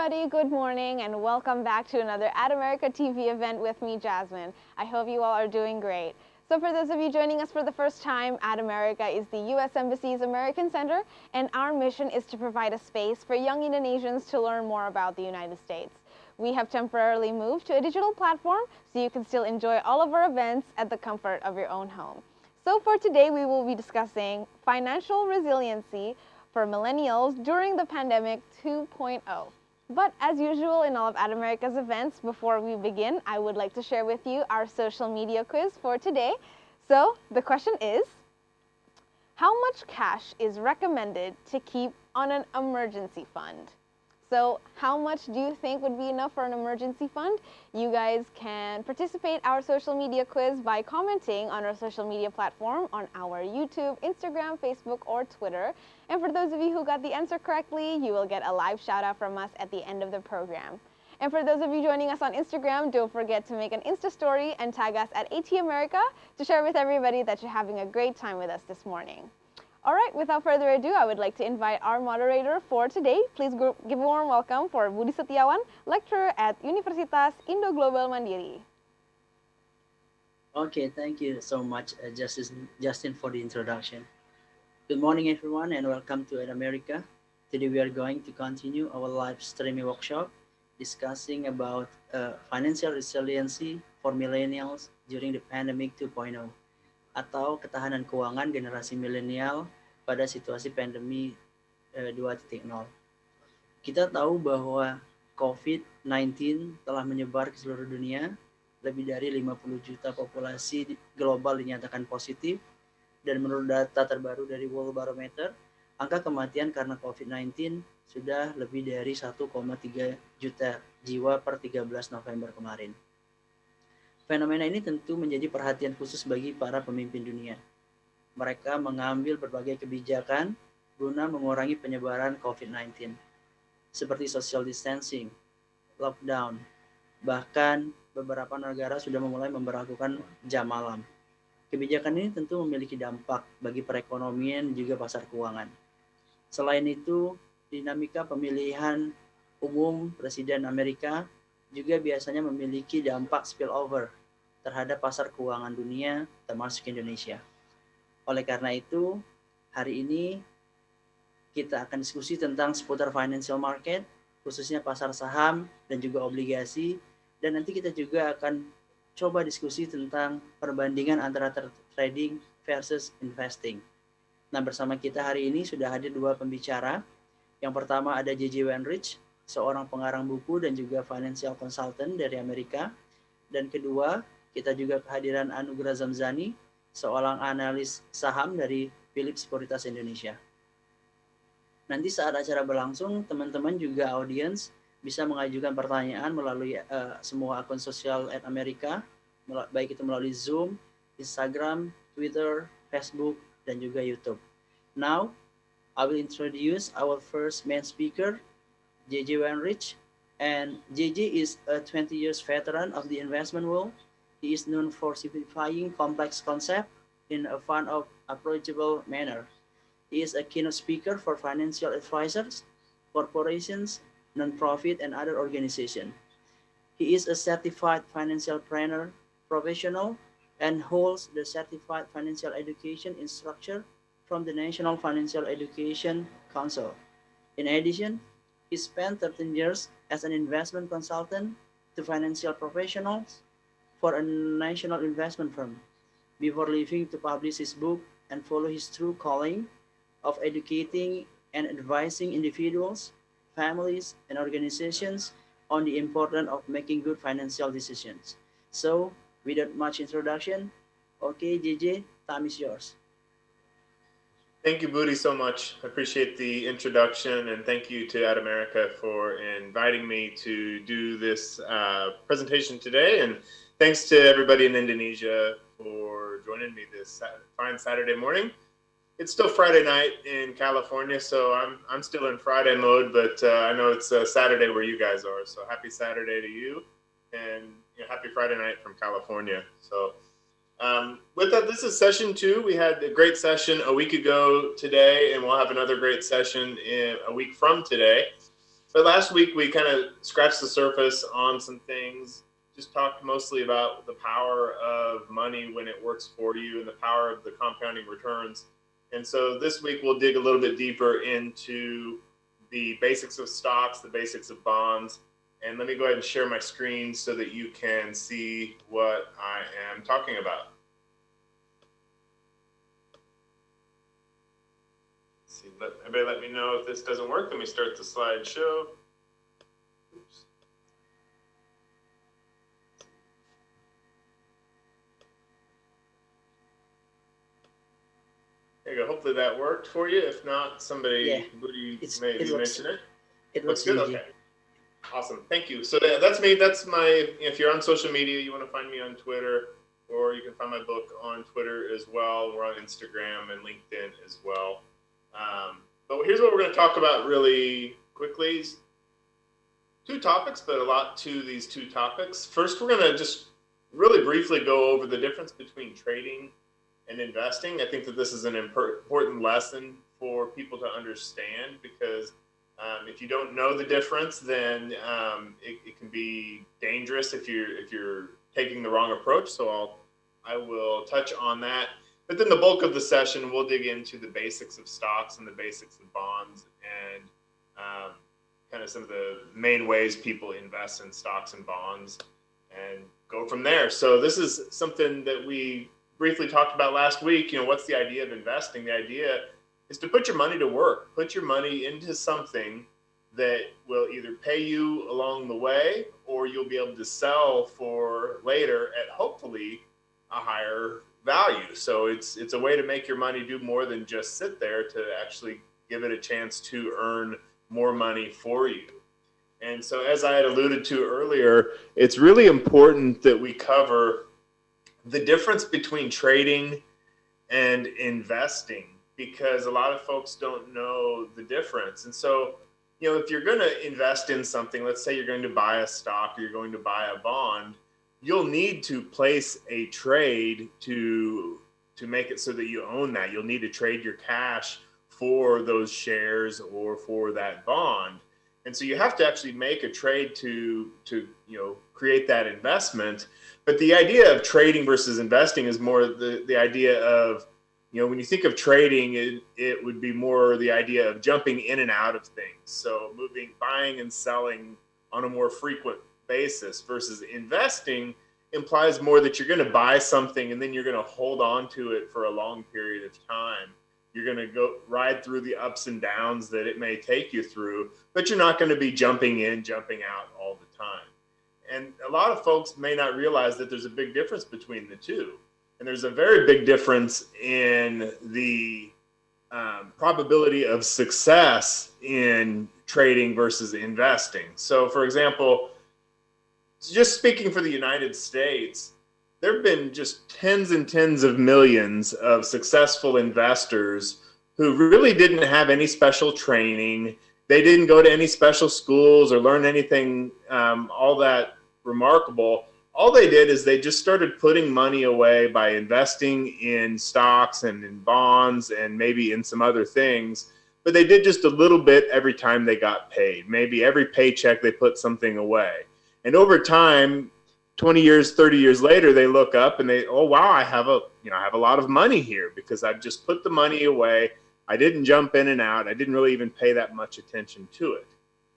everybody, good morning and welcome back to another At America TV event with me, Jasmine. I hope you all are doing great. So for those of you joining us for the first time, At America is the U.S. Embassy's American Center, and our mission is to provide a space for young Indonesians to learn more about the United States. We have temporarily moved to a digital platform so you can still enjoy all of our events at the comfort of your own home. So for today, we will be discussing financial resiliency for millennials during the pandemic 2.0. But as usual in all of At America's events, before we begin, I would like to share with you our social media quiz for today. So the question is, how much cash is recommended to keep on an emergency fund? So how much do you think would be enough for an emergency fund? You guys can participate our social media quiz by commenting on our social media platform on our YouTube, Instagram, Facebook, or Twitter. And for those of you who got the answer correctly, you will get a live shout out from us at the end of the program. And for those of you joining us on Instagram, don't forget to make an Insta story and tag us at AT America to share with everybody that you're having a great time with us this morning. All right, without further ado, I would like to invite our moderator for today. Please give a warm welcome for Budi Setiawan, lecturer at Universitas Indo Global Mandiri. Okay, thank you so much, Justin, for the introduction. Good morning, everyone, and welcome to At America. Today we are going to continue our live streaming workshop discussing about financial resiliency for millennials during the pandemic 2.0 atau ketahanan keuangan generasi milenial pada situasi pandemi 2.0. Kita tahu bahwa COVID-19 telah menyebar ke seluruh dunia, lebih dari 50 juta populasi global dinyatakan positif, dan menurut data terbaru dari World Barometer, angka kematian karena COVID-19 sudah lebih dari 1,3 juta jiwa per 13 November kemarin. Fenomena ini tentu menjadi perhatian khusus bagi para pemimpin dunia. Mereka mengambil berbagai kebijakan guna mengurangi penyebaran COVID-19, seperti social distancing, lockdown, bahkan beberapa negara sudah memulai memberlakukan jam malam. Kebijakan ini tentu memiliki dampak bagi perekonomian dan juga pasar keuangan. Selain itu, dinamika pemilihan umum Presiden Amerika juga biasanya memiliki dampak spillover terhadap pasar keuangan dunia, termasuk Indonesia. Oleh karena itu, hari ini kita akan diskusi tentang seputar financial market, khususnya pasar saham dan juga obligasi, dan nanti kita juga akan coba diskusi tentang perbandingan antara trading versus investing. Nah, bersama kita hari ini sudah hadir dua pembicara. Yang pertama ada JJ Wenrich, seorang pengarang buku dan juga financial consultant dari Amerika. Dan kedua, kita juga kehadiran Anugrah Zamzani, seorang analis saham dari Philips Sekuritas Indonesia. Nanti saat acara berlangsung, teman-teman juga audiens bisa mengajukan pertanyaan melalui semua akun sosial At America, baik itu melalui Zoom, Instagram, Twitter, Facebook, dan juga YouTube. Now, I will introduce our first main speaker, JJ Wenrich, and JJ is a 20 years veteran of the investment world. He is known for simplifying complex concepts in a fun of approachable manner. He is a keynote speaker for financial advisors, corporations, non-profit, and other organizations. He is a certified financial planner professional and holds the Certified Financial Education Instructor from the National Financial Education Council. In addition, he spent 13 years as an investment consultant to financial professionals for a national investment firm before leaving to publish his book and follow his true calling of educating and advising individuals, families, and organizations on the importance of making good financial decisions. So, without much introduction, okay, JJ, time is yours. Thank you, Budi, so much. I appreciate the introduction, and thank you to At America for inviting me to do this presentation today. And thanks to everybody in Indonesia for joining me this fine Saturday morning. It's still Friday night in California, so I'm still in Friday mode, but I know it's Saturday where you guys are. So happy Saturday to you, and happy Friday night from California. So with that, this is session 2. We had a great session a week ago today, and we'll have another great session in a week from today. But last week we kind of scratched the surface on some things, just talked mostly about the power of money when it works for you and the power of the compounding returns. And so this week we'll dig a little bit deeper into the basics of stocks, the basics of bonds. And let me go ahead and share my screen so that you can see what I am talking about. Let's see, everybody let me know if this doesn't work. Let me start the slideshow. Oops. There you go. Hopefully that worked for you. If not, somebody maybe mention it. It Looks looks good. easy. Okay. Awesome. Thank you. So that's me. That's my, if you're on social media, you want to find me on Twitter, or you can find my book on Twitter as well. We're on Instagram and LinkedIn as well. But here's what we're going to talk about really quickly. Two topics, but a lot to these two topics. First, we're going to just really briefly go over the difference between trading and investing. I think that this is an important lesson for people to understand, because if you don't know the difference, then it can be dangerous if you're taking the wrong approach. So I will touch on that. But then the bulk of the session, we'll dig into the basics of stocks and the basics of bonds, and kind of some of the main ways people invest in stocks and bonds, and go from there. So this is something that we briefly talked about last week. You know, what's the idea of investing? The idea is to put your money to work, put your money into something that will either pay you along the way, or you'll be able to sell for later at hopefully a higher value. So it's a way to make your money do more than just sit there, to actually give it a chance to earn more money for you. And so, as I had alluded to earlier, it's really important that we cover the difference between trading and investing, because a lot of folks don't know the difference. And so, you know, if you're going to invest in something, let's say you're going to buy a stock or you're going to buy a bond, you'll need to place a trade to make it so that you own that. You'll need to trade your cash for those shares or for that bond. And so you have to actually make a trade to create that investment. But the idea of trading versus investing is more the idea of, you know, when you think of trading, it would be more the idea of jumping in and out of things. So buying and selling on a more frequent basis, versus investing implies more that you're going to buy something and then you're going to hold on to it for a long period of time. You're going to go ride through the ups and downs that it may take you through, but you're not going to be jumping in, jumping out all the time. And a lot of folks may not realize that there's a big difference between the two. And there's a very big difference in the probability of success in trading versus investing. So, for example, just speaking for the United States, there have been just tens and tens of millions of successful investors who really didn't have any special training. They didn't go to any special schools or learn anything all that remarkable. All they did is they just started putting money away by investing in stocks and in bonds and maybe in some other things. But they did just a little bit every time they got paid. Maybe every paycheck they put something away. And over time, 20 years, 30 years later, they look up and oh wow, I have a lot of money here because I've just put the money away. I didn't jump in and out. I didn't really even pay that much attention to it.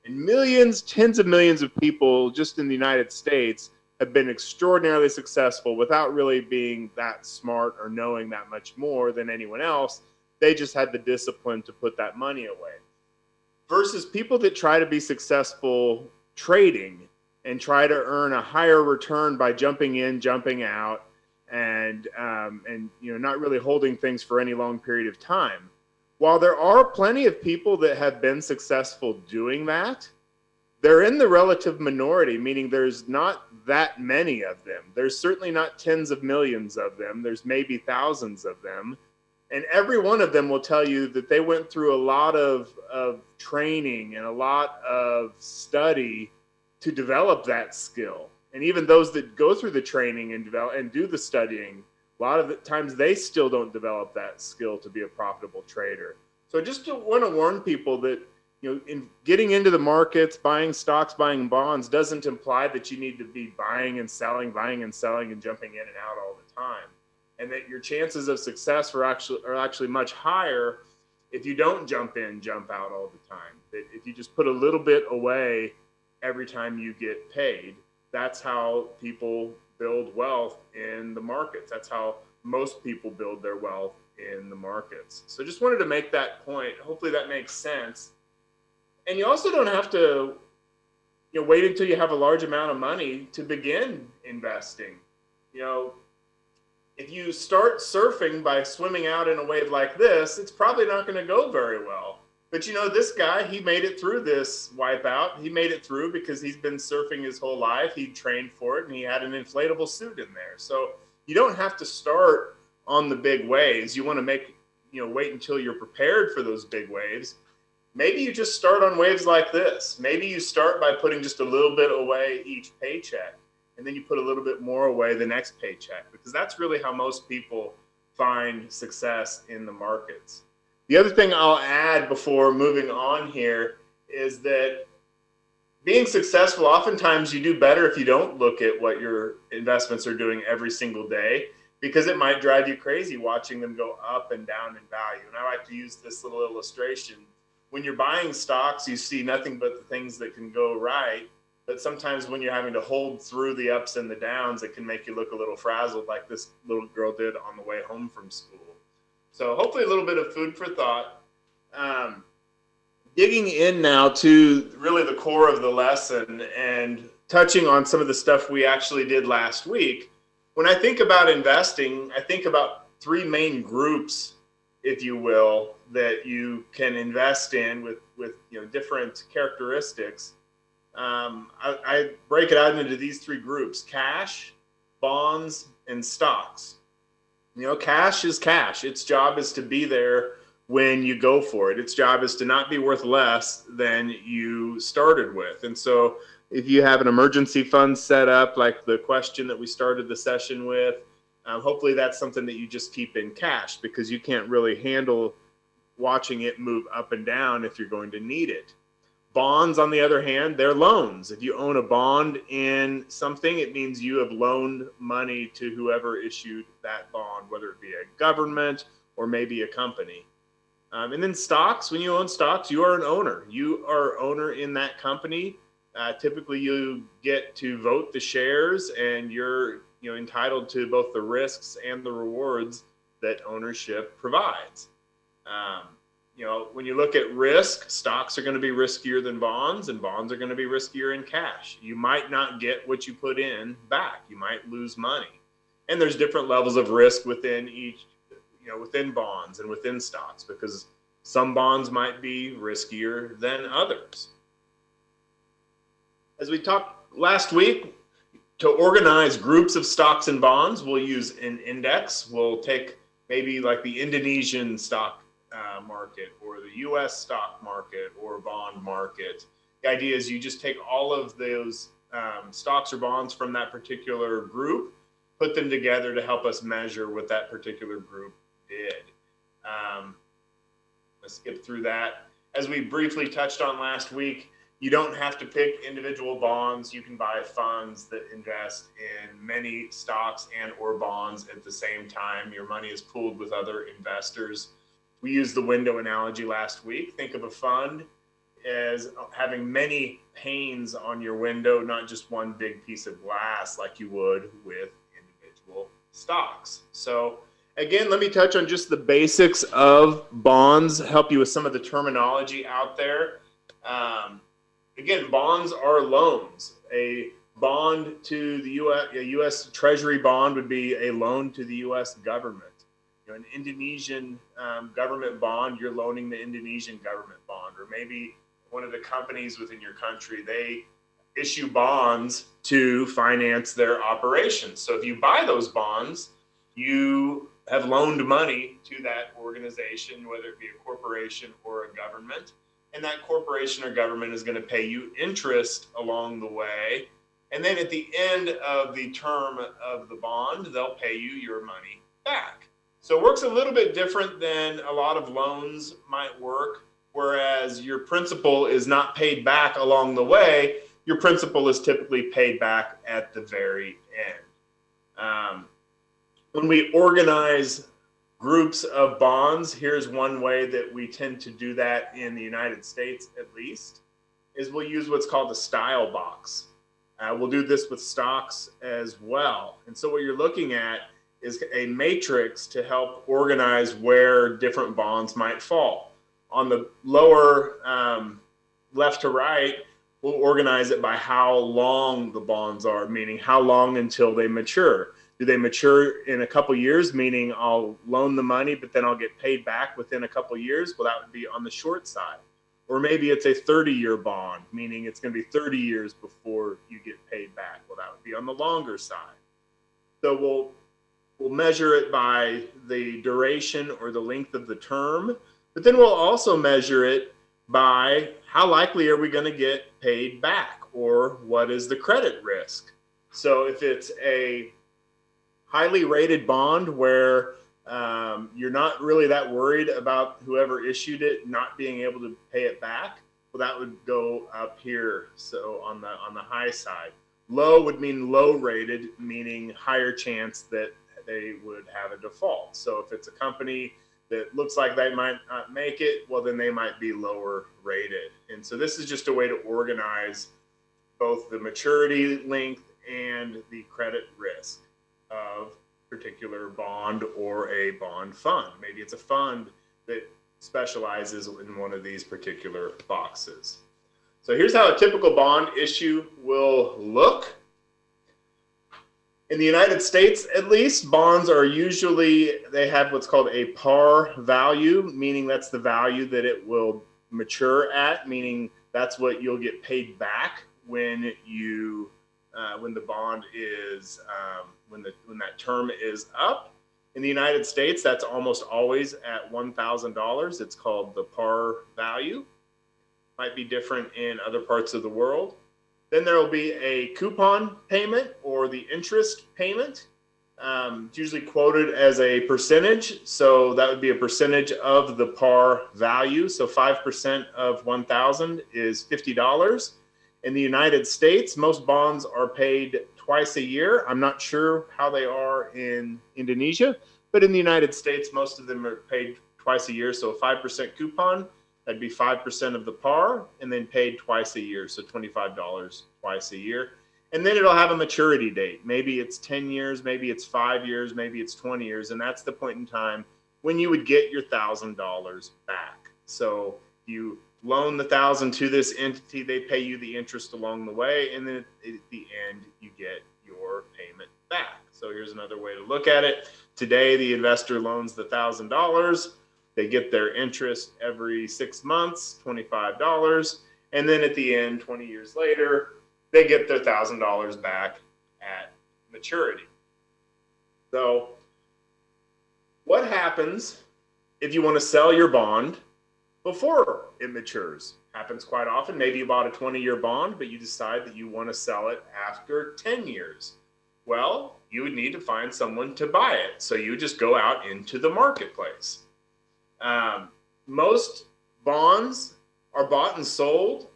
And millions, tens of millions of people just in the United States have been extraordinarily successful without really being that smart or knowing that much more than anyone else. They just had the discipline to put that money away. Versus people that try to be successful trading and try to earn a higher return by jumping in, jumping out, and not really holding things for any long period of time. While there are plenty of people that have been successful doing that, they're in the relative minority, meaning there's not that many of them. There's certainly not tens of millions of them. There's maybe thousands of them. And every one of them will tell you that they went through a lot of training and a lot of study to develop that skill. And even those that go through the training and do the studying, a lot of the times they still don't develop that skill to be a profitable trader. So I just want to warn people that in getting into the markets, buying stocks, buying bonds doesn't imply that you need to be buying and selling, and jumping in and out all the time. And that your chances of success are actually much higher if you don't jump in, jump out all the time. That if you just put a little bit away every time you get paid, that's how people build wealth in the markets. That's how most people build their wealth in the markets. So just wanted to make that point. Hopefully that makes sense. And you also don't have to wait until you have a large amount of money to begin investing. If you start surfing by swimming out in a wave like this, it's probably not going to go very well. But this guy, he made it through this wipeout. He made it through because he's been surfing his whole life. He trained for it, and he had an inflatable suit in there. So you don't have to start on the big waves. You want to wait until you're prepared for those big waves. Maybe you just start on waves like this. Maybe you start by putting just a little bit away each paycheck, and then you put a little bit more away the next paycheck, because that's really how most people find success in the markets. The other thing I'll add before moving on here is that being successful, oftentimes you do better if you don't look at what your investments are doing every single day, because it might drive you crazy watching them go up and down in value. And I like to use this little illustration. When you're buying stocks, you see nothing but the things that can go right. But sometimes when you're having to hold through the ups and the downs, it can make you look a little frazzled, like this little girl did on the way home from school. So hopefully a little bit of food for thought. Digging in now to really the core of the lesson and touching on some of the stuff we actually did last week. When I think about investing, I think about three main groups, if you will, that you can invest in with different characteristics. I break it out into these three groups: cash, bonds, and stocks. Cash is cash. Its job is to be there when you go for it. Its job is to not be worth less than you started with. And so if you have an emergency fund set up, like the question that we started the session with, hopefully that's something that you just keep in cash, because you can't really handle watching it move up and down if you're going to need it. Bonds, on the other hand, they're loans. If you own a bond in something, it means you have loaned money to whoever issued that bond, whether it be a government or maybe a company. And then stocks, when you own stocks, you are an owner. You are owner in that company. Typically, you get to vote the shares, and you're entitled to both the risks and the rewards that ownership provides. When you look at risk, stocks are going to be riskier than bonds, and bonds are going to be riskier in cash. You might not get what you put in back. You might lose money. And there's different levels of risk within each, within bonds and within stocks, because some bonds might be riskier than others. As we talked last week, to organize groups of stocks and bonds, we'll use an index. We'll take maybe like the Indonesian stock market, or the US stock market, or bond market. The idea is you just take all of those stocks or bonds from that particular group, put them together to help us measure what that particular group did. Let's skip through that. As we briefly touched on last week, you don't have to pick individual bonds. You can buy funds that invest in many stocks and or bonds at the same time. Your money is pooled with other investors. We used the window analogy last week. Think of a fund as having many panes on your window, not just one big piece of glass like you would with individual stocks. So again, let me touch on just the basics of bonds, help you with some of the terminology out there. Again, bonds are loans. A bond to the a U.S. Treasury bond would be a loan to the U.S. government. An Indonesian government bond, you're loaning the Indonesian government bond, or maybe one of the companies within your country, they issue bonds to finance their operations. So if you buy those bonds, you have loaned money to that organization, whether it be a corporation or a government, and that corporation or government is going to pay you interest along the way. And then at the end of the term of the bond, they'll pay you your money back. So it works a little bit different than a lot of loans might work. whereas your principal is not paid back along the way. Your principal is typically paid back at the very end. When we organize groups of bonds, here's one way that we tend to do that in the United States, at least, is we'll use what's called the style box. We'll do this with stocks as well. And so what you're looking at is a matrix to help organize where different bonds might fall. On the lower left to right, we'll organize it by how long the bonds are, meaning how long until they mature. Do they mature in a couple years, meaning I'll loan the money, but then I'll get paid back within a couple years? Well, that would be on the short side. Or maybe it's a 30-year bond, meaning it's going to be 30 years before you get paid back. Well, that would be on the longer side. So we'll measure it by the duration or the length of the term, but then we'll also measure it by how likely are we going to get paid back, or what is the credit risk. So if it's a highly rated bond where you're not really that worried about whoever issued it not being able to pay it back, well, that would go up here. So on the high side. Low would mean low rated, meaning higher chance that they would have a default. So if it's a company that looks like they might not make it, well, then they might be lower rated. And so this is just a way to organize both the maturity length and the credit risk of particular bond or a bond fund. Maybe it's a fund that specializes in one of these particular boxes. So here's how a typical bond issue will look. In the United States, at least, bonds are usually, they have what's called a par value, meaning that's the value that it will mature at, meaning that's what you'll get paid back when you when the bond is when that term is up. In the United States, that's almost always at $1,000. It's called the par value. Might be different in other parts of the world. Then there will be a coupon payment or the interest payment. It's usually quoted as a percentage. So that would be a percentage of the par value. So 5% of 1,000 is $50. In the United States, most bonds are paid twice a year. I'm not sure how they are in Indonesia, but in the United States, most of them are paid twice a year. So a 5% coupon, that'd be 5% of the par, and then paid twice a year. So $25 twice a year. And then it'll have a maturity date. Maybe it's 10 years, maybe it's 5 years, maybe it's 20 years. And that's the point in time when you would get your $1,000 back. So you loan the $1,000 to this entity, they pay you the interest along the way, and then at the end you get your payment back. So here's another way to look at it. Today the investor loans the $1,000, they get their interest every 6 months, $25, and then at the end, 20 years later, they get their $1,000 back at maturity. So what happens if you want to sell your bond before it matures? Happens quite often. Maybe you bought a 20-year bond, but you decide that you want to sell it after 10 years. Well, you would need to find someone to buy it. So you just go out into the marketplace. Most bonds are bought and sold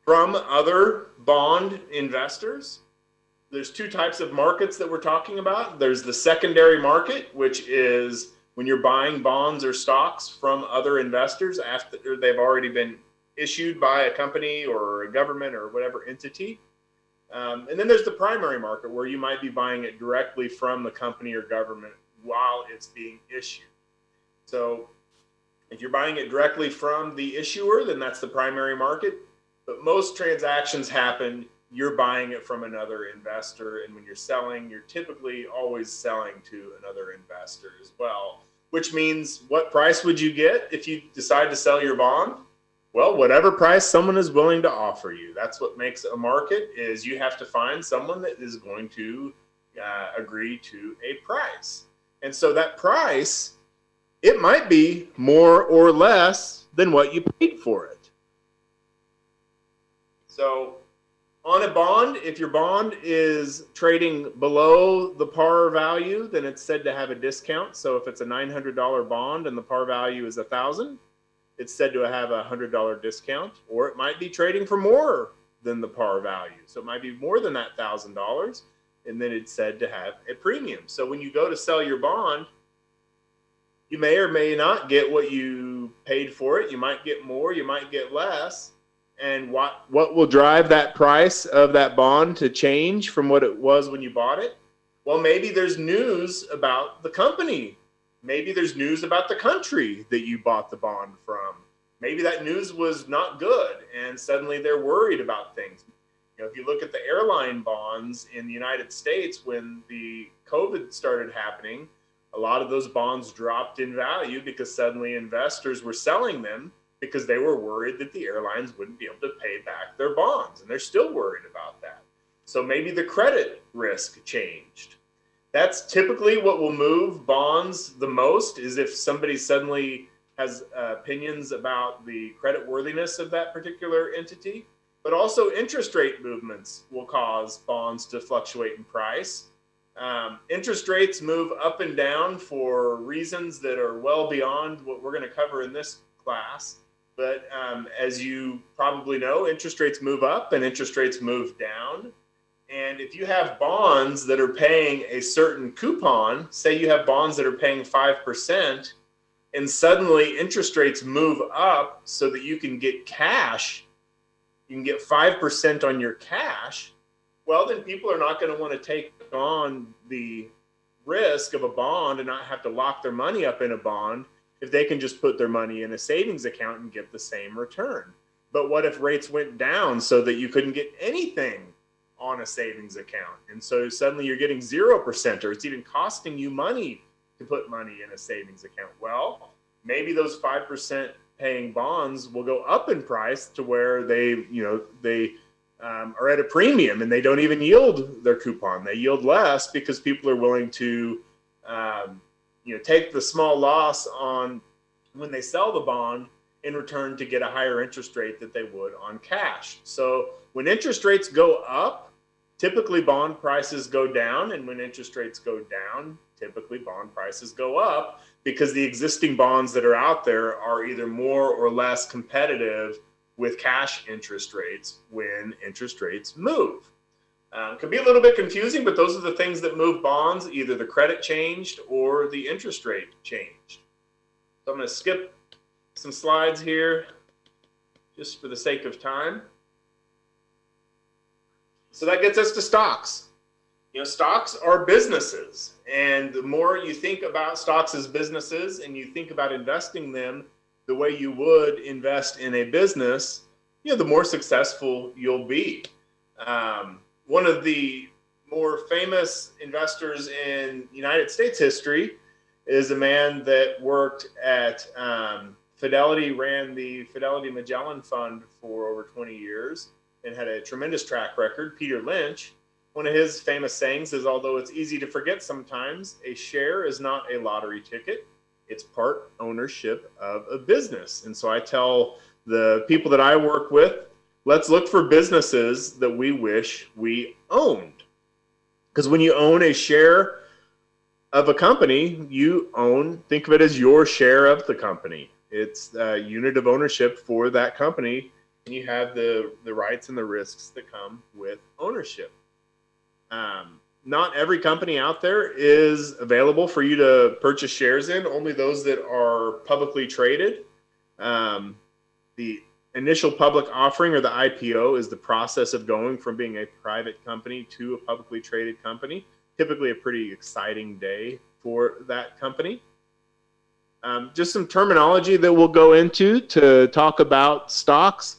from other bond investors. There's two types of markets that we're talking about. There's the secondary market, which is when you're buying bonds or stocks from other investors after they've already been issued by a company or a government or whatever entity. And then there's the primary market, where you might be buying it directly from the company or government while it's being issued. So if you're buying it directly from the issuer, then that's the primary market. But most transactions happen, you're buying it from another investor. And when you're selling, you're typically always selling to another investor as well, which means what price would you get if you decide to sell your bond? Well, whatever price someone is willing to offer you. That's what makes a market, is you have to find someone that is going to agree to a price. And so that price, it might be more or less than what you paid for it. So on a bond, if your bond is trading below the par value, then it's said to have a discount. So if it's a $900 bond and the par value is $1,000, it's said to have a $100 discount, or it might be trading for more than the par value. So it might be more than that $1,000, and then it's said to have a premium. So when you go to sell your bond, you may or may not get what you paid for it. You might get more, you might get less. And what will drive that price of that bond to change from what it was when you bought it? Well, maybe there's news about the company. Maybe there's news about the country that you bought the bond from. Maybe that news was not good, and suddenly they're worried about things. You know, if you look at the airline bonds in the United States, when the COVID started happening, a lot of those bonds dropped in value because suddenly investors were selling them because they were worried that the airlines wouldn't be able to pay back their bonds, and they're still worried about that. So maybe the credit risk changed. That's typically what will move bonds the most, is if somebody suddenly has opinions about the credit worthiness of that particular entity. But also interest rate movements will cause bonds to fluctuate in price. Interest rates move up and down for reasons that are well beyond what we're going to cover in this class. But as you probably know, interest rates move up and interest rates move down. And if you have bonds that are paying a certain coupon, say you have bonds that are paying 5%, and suddenly interest rates move up so that you can get cash, you can get 5% on your cash, well, then people are not going to want to take on the risk of a bond and not have to lock their money up in a bond if they can just put their money in a savings account and get the same return. But what if rates went down so that you couldn't get anything on a savings account? And so suddenly you're getting 0%, or it's even costing you money to put money in a savings account. Well, maybe those 5% paying bonds will go up in price to where they are at a premium, and they don't even yield their coupon. They yield less because people are willing to take the small loss on when they sell the bond in return to get a higher interest rate that they would on cash. So when interest rates go up, typically bond prices go down, and when interest rates go down, typically bond prices go up, because the existing bonds that are out there are either more or less competitive with cash interest rates when interest rates move. Could be a little bit confusing, but those are the things that move bonds. Either the credit changed or the interest rate changed. So I'm going to skip some slides here just for the sake of time. So that gets us to stocks. You know, stocks are businesses, and the more you think about stocks as businesses and you think about investing them the way you would invest in a business, the more successful you'll be. One of the more famous investors in United States history is a man that worked at Fidelity, ran the Fidelity Magellan Fund for over 20 years and had a tremendous track record, Peter Lynch. One of his famous sayings is, although it's easy to forget sometimes, a share is not a lottery ticket. It's part ownership of a business. And so I tell the people that I work with, let's look for businesses that we wish we owned. Because when you own a share of a company, think of it as your share of the company. It's a unit of ownership for that company, and you have the rights and the risks that come with ownership. Not every company out there is available for you to purchase shares in, only those that are publicly traded. The initial public offering, or the IPO, is the process of going from being a private company to a publicly traded company. Typically a pretty exciting day for that company. Just some terminology that we'll go into to talk about stocks.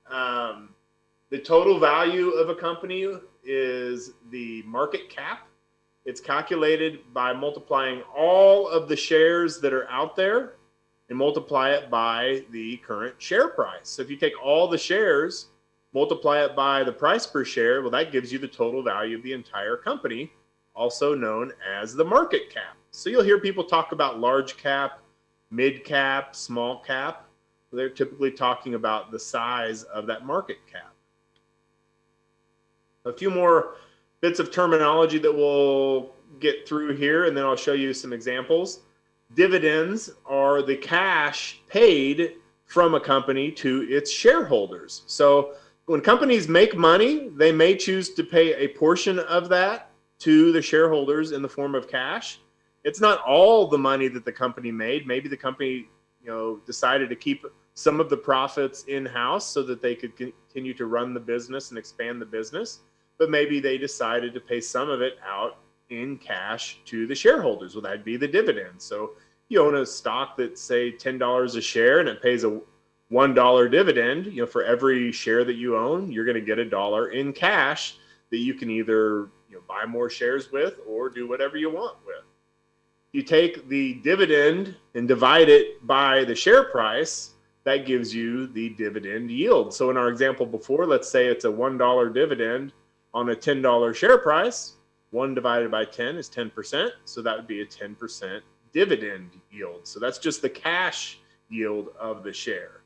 The total value of a company is the market cap. It's calculated by multiplying all of the shares that are out there and multiply it by the current share price. So if you take all the shares, multiply it by the price per share, well, that gives you the total value of the entire company, also known as the market cap. So you'll hear people talk about large cap, mid cap, small cap. They're typically talking about the size of that market cap. A few more bits of terminology that we'll get through here, and then I'll show you some examples. Dividends are the cash paid from a company to its shareholders. So when companies make money, they may choose to pay a portion of that to the shareholders in the form of cash. It's not all the money that the company made. Maybe the company, decided to keep some of the profits in-house so that they could continue to run the business and expand the business. But maybe they decided to pay some of it out in cash to the shareholders. Well, that'd be the dividend. So you own a stock that's, say, $10 a share and it pays a $1 dividend. For every share that you own, you're going to get $1 in cash that you can either buy more shares with or do whatever you want with. You take the dividend and divide it by the share price, that gives you the dividend yield. So in our example before, let's say it's a $1 dividend on a $10 share price. 1 divided by 10 is 10%. So that would be a 10% dividend yield. So that's just the cash yield of the share.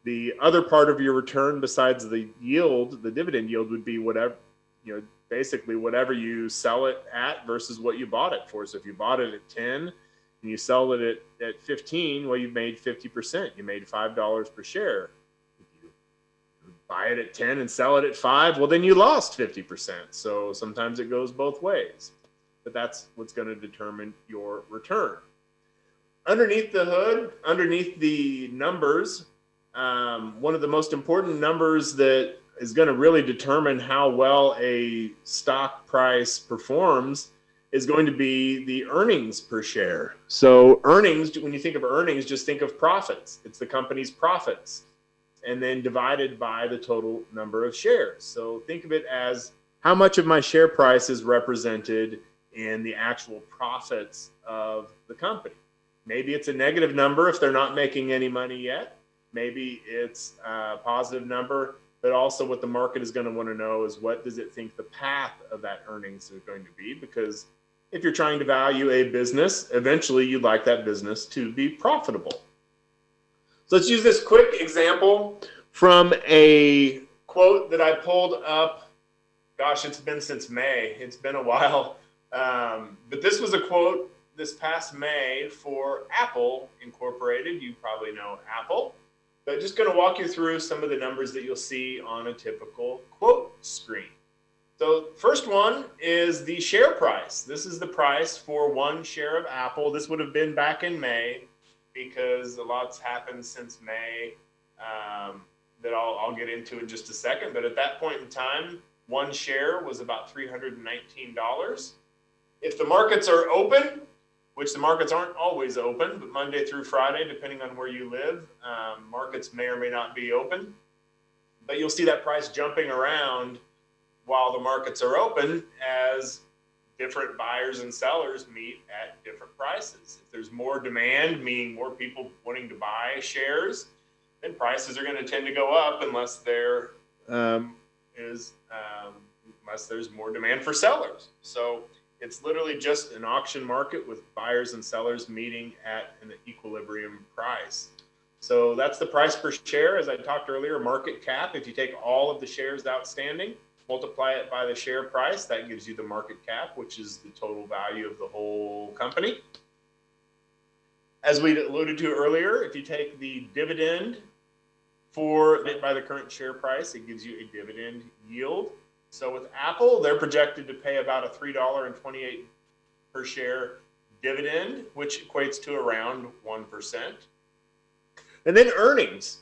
The other part of your return besides the yield, the dividend yield, would be whatever, basically whatever you sell it at versus what you bought it for. So if you bought it at 10 and you sell it at 15, well, you've made 50%. You made $5 per share. If you buy it at 10 and sell it at 5, well, then you lost 50%. So sometimes it goes both ways. But that's what's going to determine your return. Underneath the hood, underneath the numbers, one of the most important numbers that is going to really determine how well a stock price performs is going to be the earnings per share. So earnings, when you think of earnings, just think of profits. It's the company's profits, and then divided by the total number of shares. So think of it as how much of my share price is represented in the actual profits of the company. Maybe it's a negative number if they're not making any money yet. Maybe it's a positive number, but also what the market is going to want to know is what does it think the path of that earnings is going to be? Because if you're trying to value a business, eventually you'd like that business to be profitable. So let's use this quick example from a quote that I pulled up. Gosh, it's been since May. It's been a while. But this was a quote this past May for Apple Incorporated. You probably know Apple. But just going to walk you through some of the numbers that you'll see on a typical quote screen. So first one is the share price. This is the price for 1 share of Apple. This would have been back in May because a lot's happened since May that I'll get into in just a second. But at that point in time, 1 share was about $319. If the markets are open, which the markets aren't always open, but Monday through Friday, depending on where you live, markets may or may not be open. But you'll see that price jumping around while the markets are open as different buyers and sellers meet at different prices. If there's more demand, meaning more people wanting to buy shares, then prices are going to tend to go up unless unless there's more demand for sellers. So it's literally just an auction market with buyers and sellers meeting at an equilibrium price. So that's the price per share. As I talked earlier, market cap, if you take all of the shares outstanding, multiply it by the share price, that gives you the market cap, which is the total value of the whole company. As we alluded to earlier, if you take the dividend by the current share price, it gives you a dividend yield. So with Apple, they're projected to pay about a $3.28 per share dividend, which equates to around 1%. And then earnings.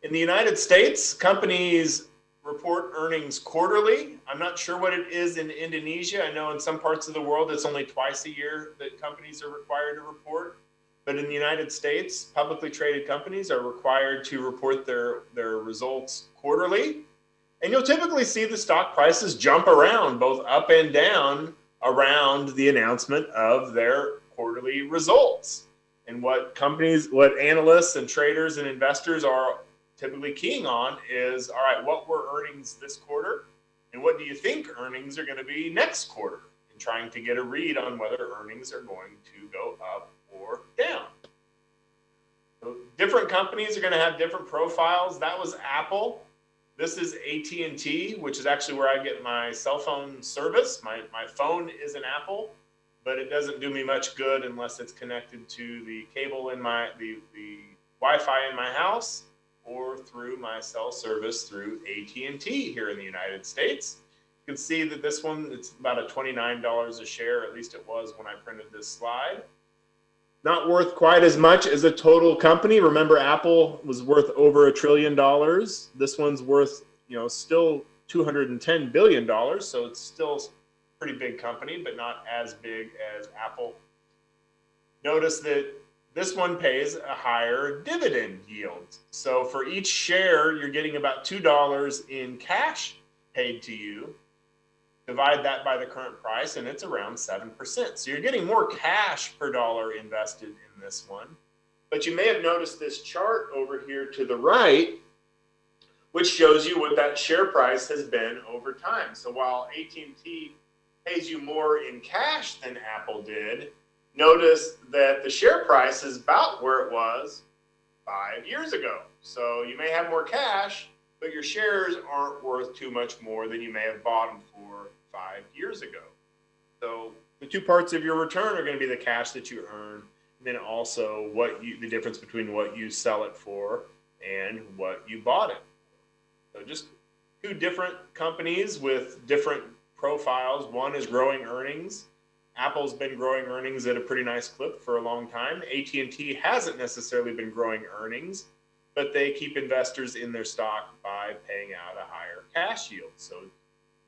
In the United States, companies report earnings quarterly. I'm not sure what it is in Indonesia. I know in some parts of the world, it's only twice a year that companies are required to report. But in the United States, publicly traded companies are required to report their results quarterly. And you'll typically see the stock prices jump around, both up and down, around the announcement of their quarterly results. And what analysts and traders and investors are typically keying on is, all right, what were earnings this quarter? And what do you think earnings are going to be next quarter? And trying to get a read on whether earnings are going to go up or down. So different companies are going to have different profiles. That was Apple. This is AT&T, which is actually where I get my cell phone service. My phone is an Apple, but it doesn't do me much good unless it's connected to the cable in the Wi-Fi in my house or through my cell service through AT&T here in the United States. You can see that this one, it's about a $29 a share, at least it was when I printed this slide. Not worth quite as much as a total company. Remember, Apple was worth over $1 trillion. This one's worth, still $210 billion. So it's still a pretty big company, but not as big as Apple. Notice that this one pays a higher dividend yield. So for each share, you're getting about $2 in cash paid to you. Divide that by the current price, and it's around 7%. So you're getting more cash per dollar invested in this one. But you may have noticed this chart over here to the right, which shows you what that share price has been over time. So while AT&T pays you more in cash than Apple did, notice that the share price is about where it was 5 years ago. So you may have more cash, but your shares aren't worth too much more than you may have bought them for 5 years ago. So the two parts of your return are going to be the cash that you earn, and then also the difference between what you sell it for and what you bought it for. So just two different companies with different profiles. One is growing earnings. Apple's been growing earnings at a pretty nice clip for a long time. AT&T hasn't necessarily been growing earnings, but they keep investors in their stock by paying out a higher cash yield. So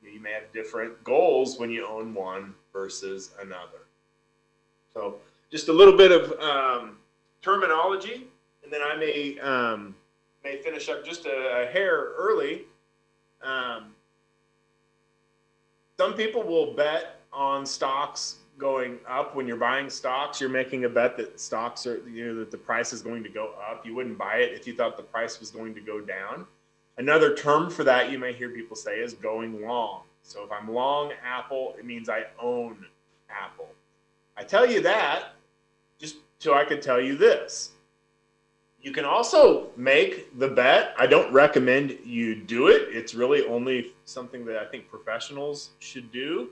you may have different goals when you own one versus another. So just a little bit of terminology, and then I may finish up just a hair early. Some people will bet on stocks going up. When you're buying stocks, you're making a bet that stocks are, that the price is going to go up. You wouldn't buy it if you thought the price was going to go down. Another term for that you may hear people say is going long. So if I'm long Apple, it means I own Apple. I tell you that just so I could tell you this. You can also make the bet. I don't recommend you do it. It's really only something that I think professionals should do.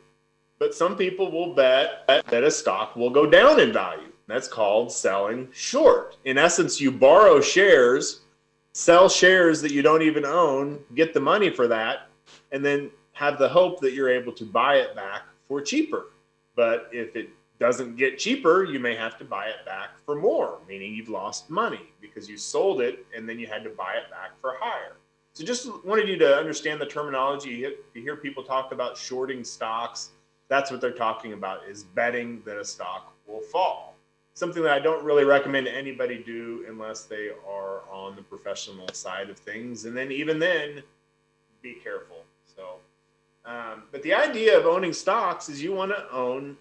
But some people will bet that a stock will go down in value. That's called selling short. In essence, you borrow shares, sell shares that you don't even own, get the money for that, and then have the hope that you're able to buy it back for cheaper. But if it doesn't get cheaper, you may have to buy it back for more, meaning you've lost money because you sold it and then you had to buy it back for higher. So just wanted you to understand the terminology. You hear people talk about shorting stocks. That's what they're talking about, is betting that a stock will fall. Something that I don't really recommend anybody do unless they are on the professional side of things. And then even then, be careful. So, but the idea of owning stocks is you want to own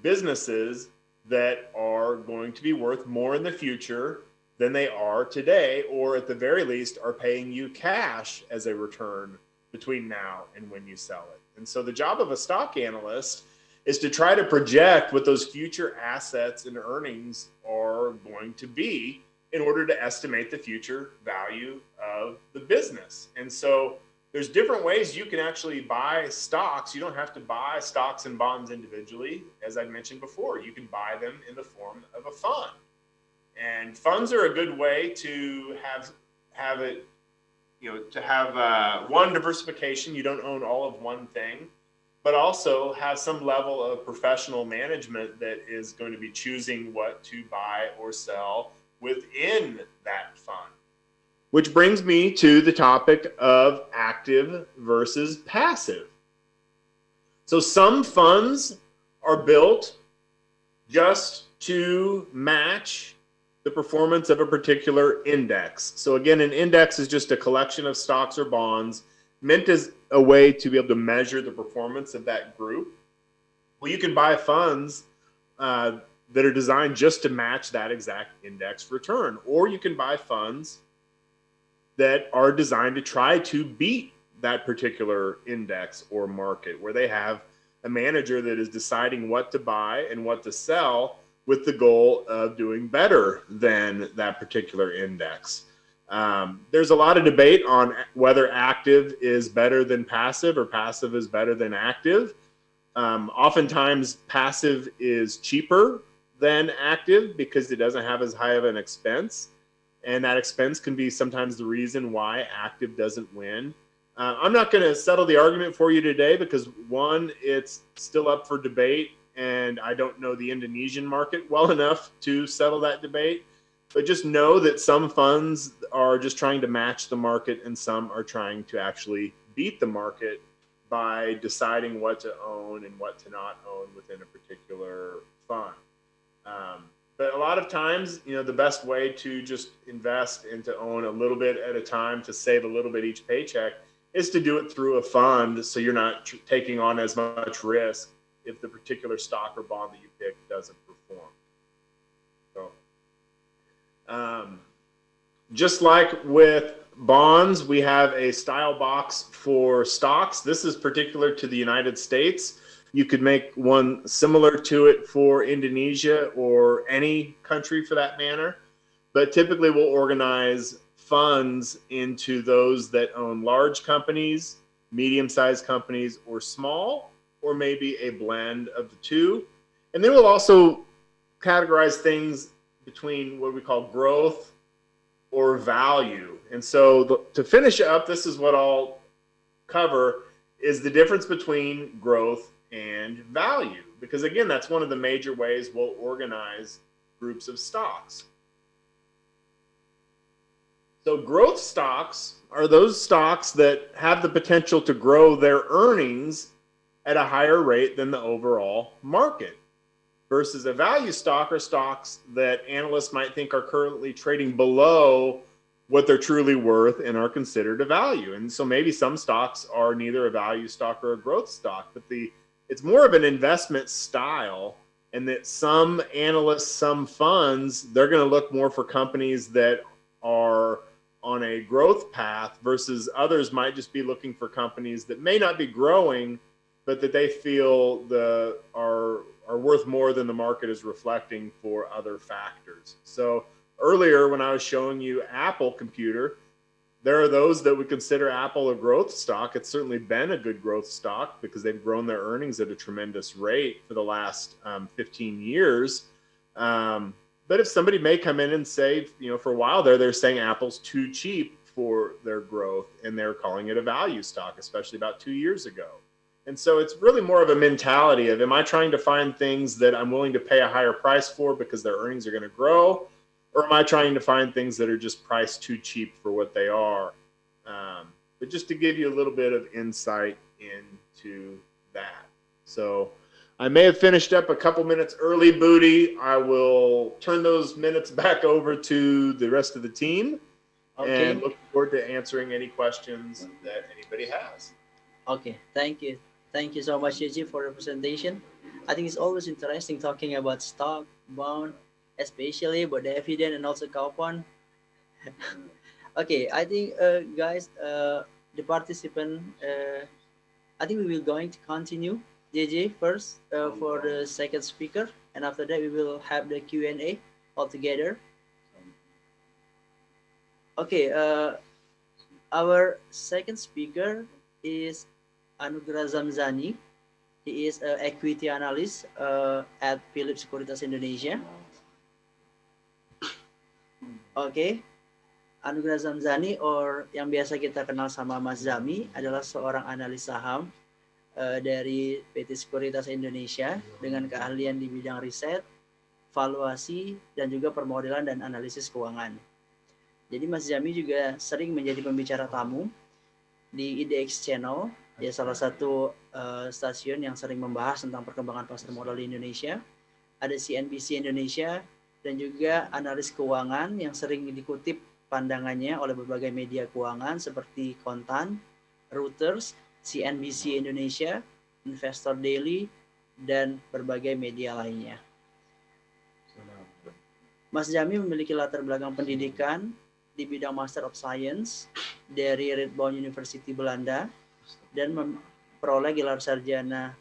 businesses that are going to be worth more in the future than they are today, or at the very least are paying you cash as a return between now and when you sell it. And so the job of a stock analyst is to try to project what those future assets and earnings are going to be in order to estimate the future value of the business. And so there's different ways you can actually buy stocks. You don't have to buy stocks and bonds individually. As I mentioned before, you can buy them in the form of a fund. And funds are a good way to have it, to have one, diversification. You don't own all of one thing, but also have some level of professional management that is going to be choosing what to buy or sell within that fund. Which brings me to the topic of active versus passive. So some funds are built just to match the performance of a particular index. So again, an index is just a collection of stocks or bonds meant as a way to be able to measure the performance of that group. Well, you can buy funds that are designed just to match that exact index return, or you can buy funds that are designed to try to beat that particular index or market, where they have a manager that is deciding what to buy and what to sell with the goal of doing better than that particular index. There's a lot of debate on whether active is better than passive or passive is better than active. Oftentimes passive is cheaper than active because it doesn't have as high of an expense. and that expense can be sometimes the reason why active doesn't win. I'm not going to settle the argument for you today because, one, it's still up for debate, and I don't know the Indonesian market well enough to settle that debate. But just know that some funds are just trying to match the market, and some are trying to actually beat the market by deciding what to own and what to not own within a particular fund. But a lot of times, the best way to just invest and to own a little bit at a time to save a little bit each paycheck is to do it through a fund, so you're not taking on as much risk if the particular stock or bond that you pick doesn't perform. So, just like with bonds, we have a style box for stocks. This is particular to the United States. You could make one similar to it for Indonesia or any country for that matter. But typically we'll organize funds into those that own large companies, medium-sized companies, or small, or maybe a blend of the two. And then we'll also categorize things between what we call growth or value. And so to finish up, this is what I'll cover, is the difference between growth and value. Because again, that's one of the major ways we'll organize groups of stocks. So growth stocks are those stocks that have the potential to grow their earnings at a higher rate than the overall market. Versus a value stock are stocks that analysts might think are currently trading below what they're truly worth and are considered a value. And so maybe some stocks are neither a value stock or a growth stock, but it's more of an investment style, and that some analysts, some funds, they're going to look more for companies that are on a growth path versus others might just be looking for companies that may not be growing, but that they feel are worth more than the market is reflecting for other factors. So earlier when I was showing you Apple Computer, there are those that would consider Apple a growth stock. It's certainly been a good growth stock because they've grown their earnings at a tremendous rate for the last 15 years. But if somebody may come in and say, for a while there, they're saying Apple's too cheap for their growth, and they're calling it a value stock, especially about 2 years ago. And so it's really more of a mentality of, am I trying to find things that I'm willing to pay a higher price for because their earnings are going to grow? Or am I trying to find things that are just priced too cheap for what they are? But just to give you a little bit of insight into that. So I may have finished up a couple minutes early, Booty. I will turn those minutes back over to the rest of the team. Okay. And look forward to answering any questions that anybody has. Okay, thank you. Thank you so much, JJ, for the presentation. I think it's always interesting talking about stock, bond, especially about dividend and also coupon. Okay, I think, guys, the participant, I think we will going to continue, JJ, first for the second speaker, and after that we will have the Q&A all together. Okay, our second speaker is Anugrah Zamzani. He is an equity analyst at Philips Sekuritas Indonesia. Okay, Anugrah Zamzani, or yang biasa kita kenal sama Mas Zami, adalah seorang analis saham dari PT Sekuritas Indonesia dengan keahlian di bidang riset, valuasi, dan juga permodelan dan analisis keuangan. Jadi Mas Zami juga sering menjadi pembicara tamu di IDX Channel, ya salah satu stasiun yang sering membahas tentang perkembangan pasar modal di Indonesia. Ada CNBC Indonesia, dan juga analis keuangan yang sering dikutip pandangannya oleh berbagai media keuangan seperti Kontan, Reuters, CNBC Indonesia, Investor Daily, dan berbagai media lainnya. Mas Zami memiliki latar belakang pendidikan di bidang Master of Science dari Radboud University Belanda, dan memperoleh gelar sarjana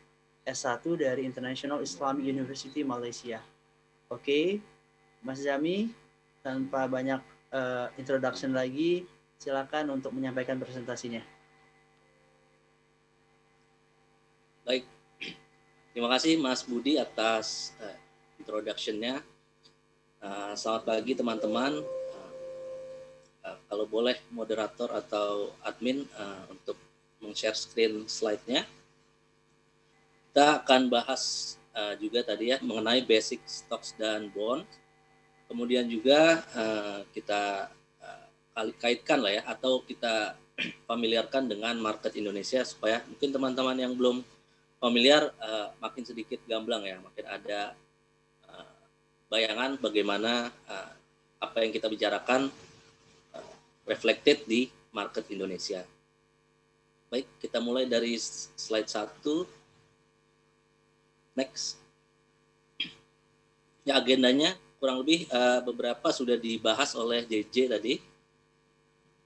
S1 dari International Islamic University Malaysia. Oke, Mas Zami, tanpa banyak introduction lagi, silakan untuk menyampaikan presentasinya. Baik, terima kasih Mas Budi atas introduction-nya. Selamat pagi teman-teman. kalau boleh moderator atau admin untuk share screen slide-nya. Kita akan bahas juga tadi ya mengenai basic stocks dan bond. Kemudian juga kita kaitkan lah ya, atau kita familiarkan dengan market Indonesia supaya mungkin teman-teman yang belum familiar makin sedikit gamblang ya, makin ada bayangan bagaimana apa yang kita bicarakan reflected di market Indonesia. Baik, kita mulai dari slide 1. Next. Ya, agendanya kurang lebih beberapa sudah dibahas oleh JJ tadi.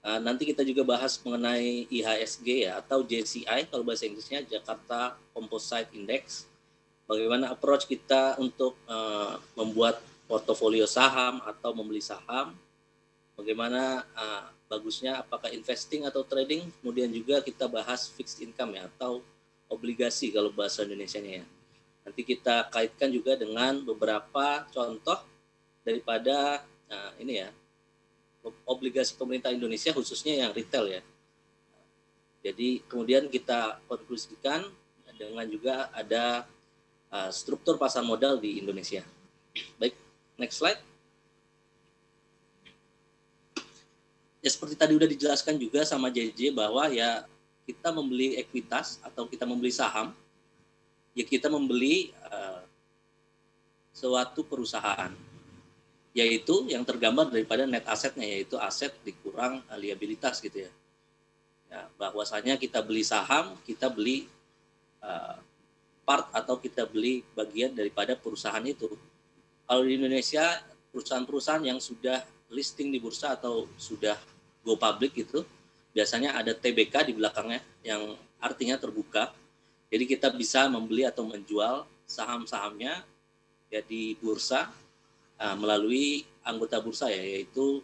Nanti kita juga bahas mengenai IHSG ya, atau JCI kalau bahasa Inggrisnya, Jakarta Composite Index. Bagaimana approach kita untuk membuat portofolio saham atau membeli saham. Bagaimana bagusnya apakah investing atau trading. Kemudian juga kita bahas fixed income ya, atau obligasi kalau bahasa Indonesianya ya. Nanti kita kaitkan juga dengan beberapa contoh daripada ini ya, obligasi pemerintah Indonesia khususnya yang retail ya. Jadi kemudian kita konklusikan dengan juga ada struktur pasar modal di Indonesia. Baik, next slide. Ya, seperti tadi udah dijelaskan juga sama JJ bahwa ya kita membeli ekuitas atau kita membeli saham, ya kita membeli suatu perusahaan, yaitu yang tergambar daripada net asetnya, yaitu aset dikurang liabilitas gitu ya. Ya, bahwasanya kita beli saham, kita beli part atau kita beli bagian daripada perusahaan itu. Kalau di Indonesia, perusahaan-perusahaan yang sudah listing di bursa atau sudah go public itu biasanya ada TBK di belakangnya yang artinya terbuka. Jadi kita bisa membeli atau menjual saham-sahamnya ya di bursa melalui anggota bursa ya, yaitu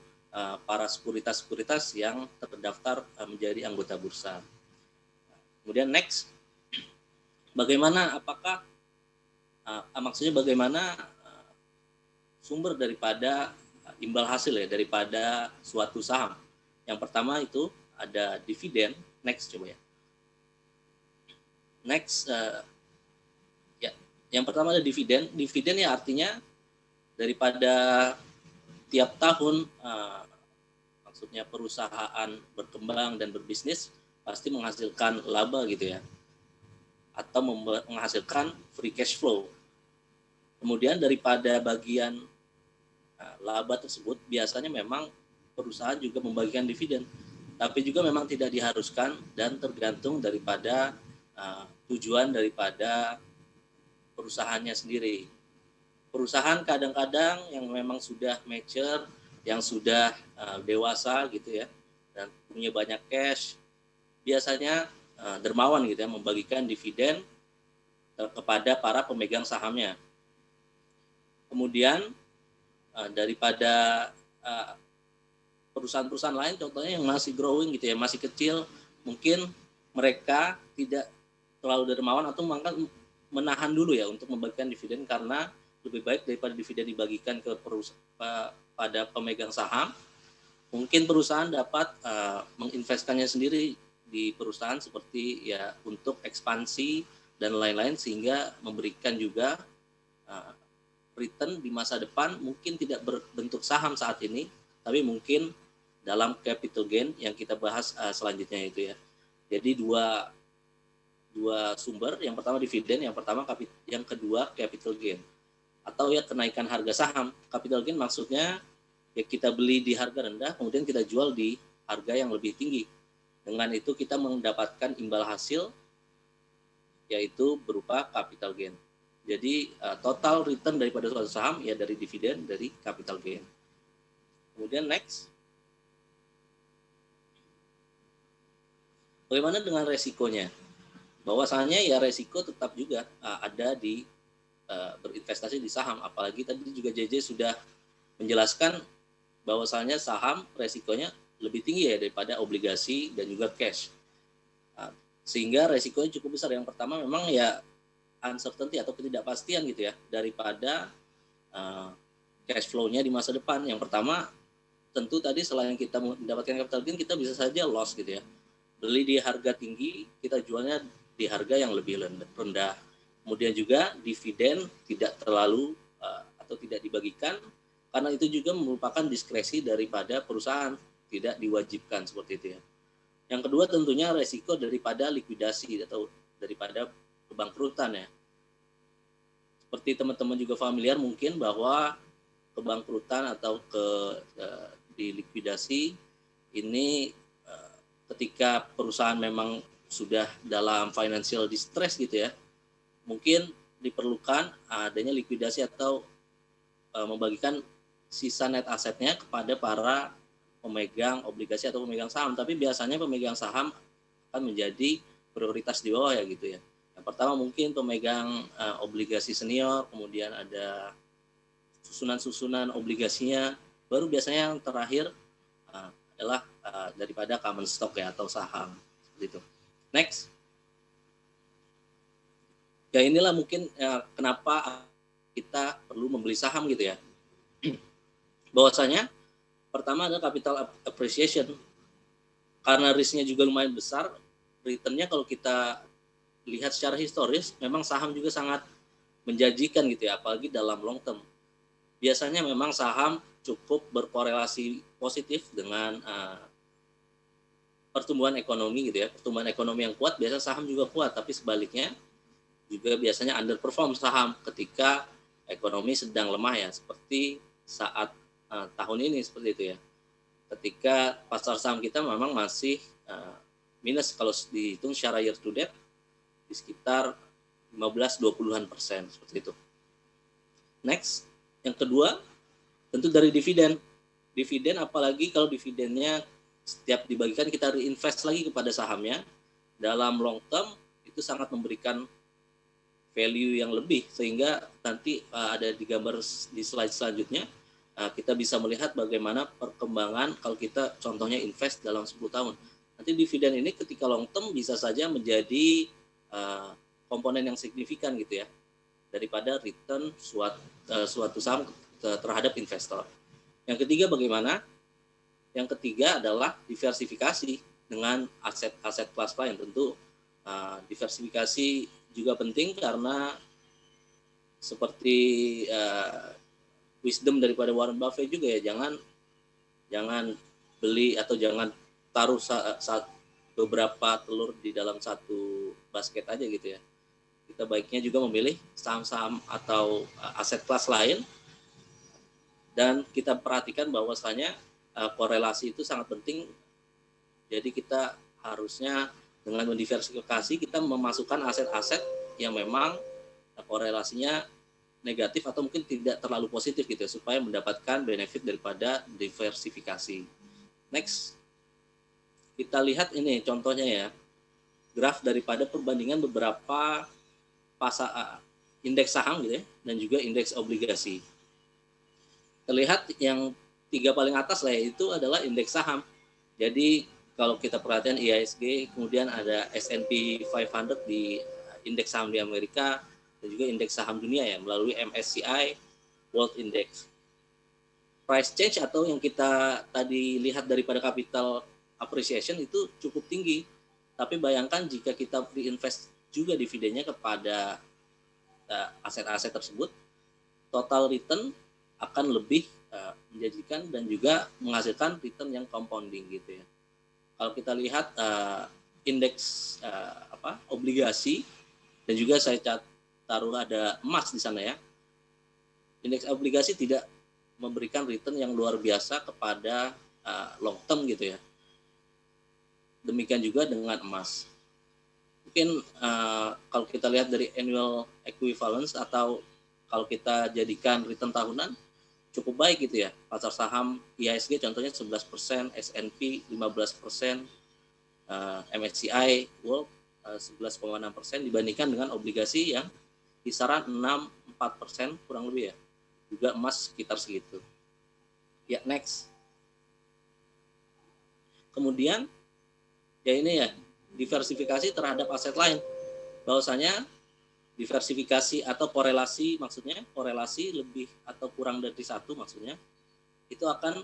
para sekuritas-sekuritas yang terdaftar menjadi anggota bursa. Kemudian next, bagaimana maksudnya bagaimana sumber daripada imbal hasil ya daripada suatu saham. Yang pertama itu ada dividen. Next coba ya. Next ya, yang pertama ada dividen. Dividen ya artinya daripada tiap tahun maksudnya perusahaan berkembang dan berbisnis pasti menghasilkan laba gitu ya, atau menghasilkan free cash flow. Kemudian daripada bagian laba tersebut biasanya memang perusahaan juga membagikan dividen, tapi juga memang tidak diharuskan dan tergantung daripada tujuan daripada perusahaannya sendiri. Perusahaan kadang-kadang yang memang sudah mature, yang sudah dewasa gitu ya, dan punya banyak cash, biasanya dermawan gitu ya, membagikan dividen kepada para pemegang sahamnya. Kemudian daripada perusahaan-perusahaan lain contohnya yang masih growing gitu ya, masih kecil, mungkin mereka tidak terlalu dermawan atau bahkan menahan dulu ya untuk membagikan dividen, karena lebih baik daripada dividen dibagikan ke pada pemegang saham, mungkin perusahaan dapat menginvestasikannya sendiri di perusahaan seperti ya untuk ekspansi dan lain-lain, sehingga memberikan juga return di masa depan, mungkin tidak berbentuk saham saat ini, tapi mungkin dalam capital gain yang kita bahas selanjutnya itu ya. Jadi dua sumber, yang pertama dividen, yang kedua capital gain atau ya kenaikan harga saham. Capital gain maksudnya ya kita beli di harga rendah, kemudian kita jual di harga yang lebih tinggi. Dengan itu kita mendapatkan imbal hasil yaitu berupa capital gain. Jadi total return daripada suatu saham ya dari dividen, dari capital gain. Kemudian next. Bagaimana dengan resikonya? Bahwasanya ya resiko tetap juga ada di berinvestasi di saham. Apalagi tadi juga JJ sudah menjelaskan bahwasanya saham resikonya lebih tinggi ya daripada obligasi dan juga cash. Sehingga resikonya cukup besar. Yang pertama memang ya uncertainty atau ketidakpastian gitu ya daripada cash flow-nya di masa depan. Yang pertama tentu tadi selain kita mendapatkan capital gain, kita bisa saja loss gitu ya. Beli di harga tinggi, kita jualnya di harga yang lebih rendah. Kemudian juga dividen tidak terlalu atau tidak dibagikan, karena itu juga merupakan diskresi daripada perusahaan, tidak diwajibkan seperti itu ya. Yang kedua tentunya resiko daripada likuidasi atau daripada kebangkrutan ya. Seperti teman-teman juga familiar mungkin bahwa kebangkrutan atau di likuidasi ini ketika perusahaan memang sudah dalam financial distress gitu ya, mungkin diperlukan adanya likuidasi atau membagikan sisa net asetnya kepada para pemegang obligasi atau pemegang saham. Tapi biasanya pemegang saham akan menjadi prioritas di bawah ya gitu ya. Yang pertama mungkin pemegang obligasi senior, kemudian ada susunan-susunan obligasinya, baru biasanya yang terakhir adalah daripada common stock ya atau saham seperti itu. Next. Ya inilah mungkin kenapa kita perlu membeli saham gitu ya. Bahwasanya pertama ada capital appreciation. Karena risknya juga lumayan besar, returnnya kalau kita lihat secara historis, memang saham juga sangat menjanjikan gitu ya, apalagi dalam long term. Biasanya memang saham cukup berkorelasi positif dengan pertumbuhan ekonomi gitu ya. Pertumbuhan ekonomi yang kuat, biasanya saham juga kuat, tapi sebaliknya juga biasanya underperform saham ketika ekonomi sedang lemah ya, seperti saat tahun ini seperti itu ya. Ketika pasar saham kita memang masih minus kalau dihitung secara year to date di sekitar 15-20% seperti itu. Next, yang kedua tentu dari dividen. Dividen apalagi kalau dividennya setiap dibagikan kita reinvest lagi kepada sahamnya, dalam long term itu sangat memberikan value yang lebih, sehingga nanti ada di gambar di slide selanjutnya kita bisa melihat bagaimana perkembangan kalau kita contohnya invest dalam 10 tahun. Nanti dividen ini ketika long term bisa saja menjadi komponen yang signifikan gitu ya, daripada return suatu saham terhadap investor. Yang ketiga bagaimana? Yang ketiga adalah diversifikasi dengan aset-aset kelas lain. Tentu diversifikasi juga penting karena seperti wisdom daripada Warren Buffett juga ya, jangan beli atau jangan taruh beberapa telur di dalam satu basket aja gitu ya. Kita baiknya juga memilih saham-saham atau aset kelas lain, dan kita perhatikan bahwasanya korelasi itu sangat penting. Jadi kita harusnya dengan mendiversifikasi kita memasukkan aset-aset yang memang korelasinya negatif atau mungkin tidak terlalu positif gitu ya, supaya mendapatkan benefit daripada diversifikasi. Next, kita lihat ini contohnya ya, graf daripada perbandingan beberapa indeks saham gitu ya, dan juga indeks obligasi. Terlihat yang 3 paling atas lah itu adalah indeks saham. Jadi kalau kita perhatikan IHSG, kemudian ada S&P 500 di indeks saham di Amerika, dan juga indeks saham dunia ya melalui MSCI World Index. Price change atau yang kita tadi lihat daripada capital appreciation itu cukup tinggi. Tapi bayangkan jika kita reinvest juga dividennya kepada aset-aset tersebut, total return akan lebih menjanjikan dan juga menghasilkan return yang compounding gitu ya. Kalau kita lihat indeks obligasi, dan juga saya taruh ada emas di sana ya. Indeks obligasi tidak memberikan return yang luar biasa kepada long term gitu ya. Demikian juga dengan emas. Mungkin kalau kita lihat dari annual equivalence atau kalau kita jadikan return tahunan cukup baik gitu ya. Pasar saham IHSG contohnya 11%, S&P 15%, MSCI World 11,6% dibandingkan dengan obligasi yang kisaran 6-4% kurang lebih ya. Juga emas sekitar segitu. Ya, next. Kemudian ya ini ya, diversifikasi terhadap aset lain. Bahwasanya diversifikasi atau korelasi, maksudnya korelasi lebih atau kurang dari satu maksudnya, itu akan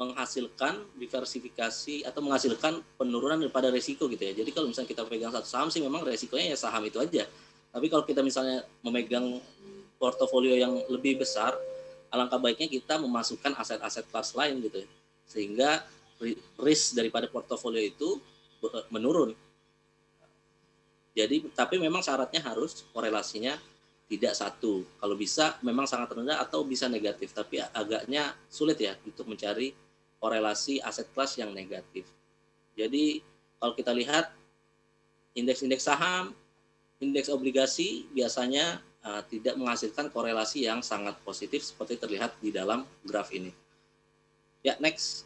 menghasilkan diversifikasi atau menghasilkan penurunan daripada resiko gitu ya. Jadi kalau misalnya kita pegang satu saham sih memang resikonya ya saham itu aja. Tapi kalau kita misalnya memegang portofolio yang lebih besar, alangkah baiknya kita memasukkan aset-aset kelas lain gitu ya. Sehingga risk daripada portofolio itu menurun. Jadi tapi memang syaratnya harus korelasinya tidak satu. Kalau bisa memang sangat rendah atau bisa negatif, tapi agaknya sulit ya untuk mencari korelasi aset kelas yang negatif. Jadi kalau kita lihat indeks-indeks saham, indeks obligasi biasanya tidak menghasilkan korelasi yang sangat positif seperti terlihat di dalam graf ini. Ya, next.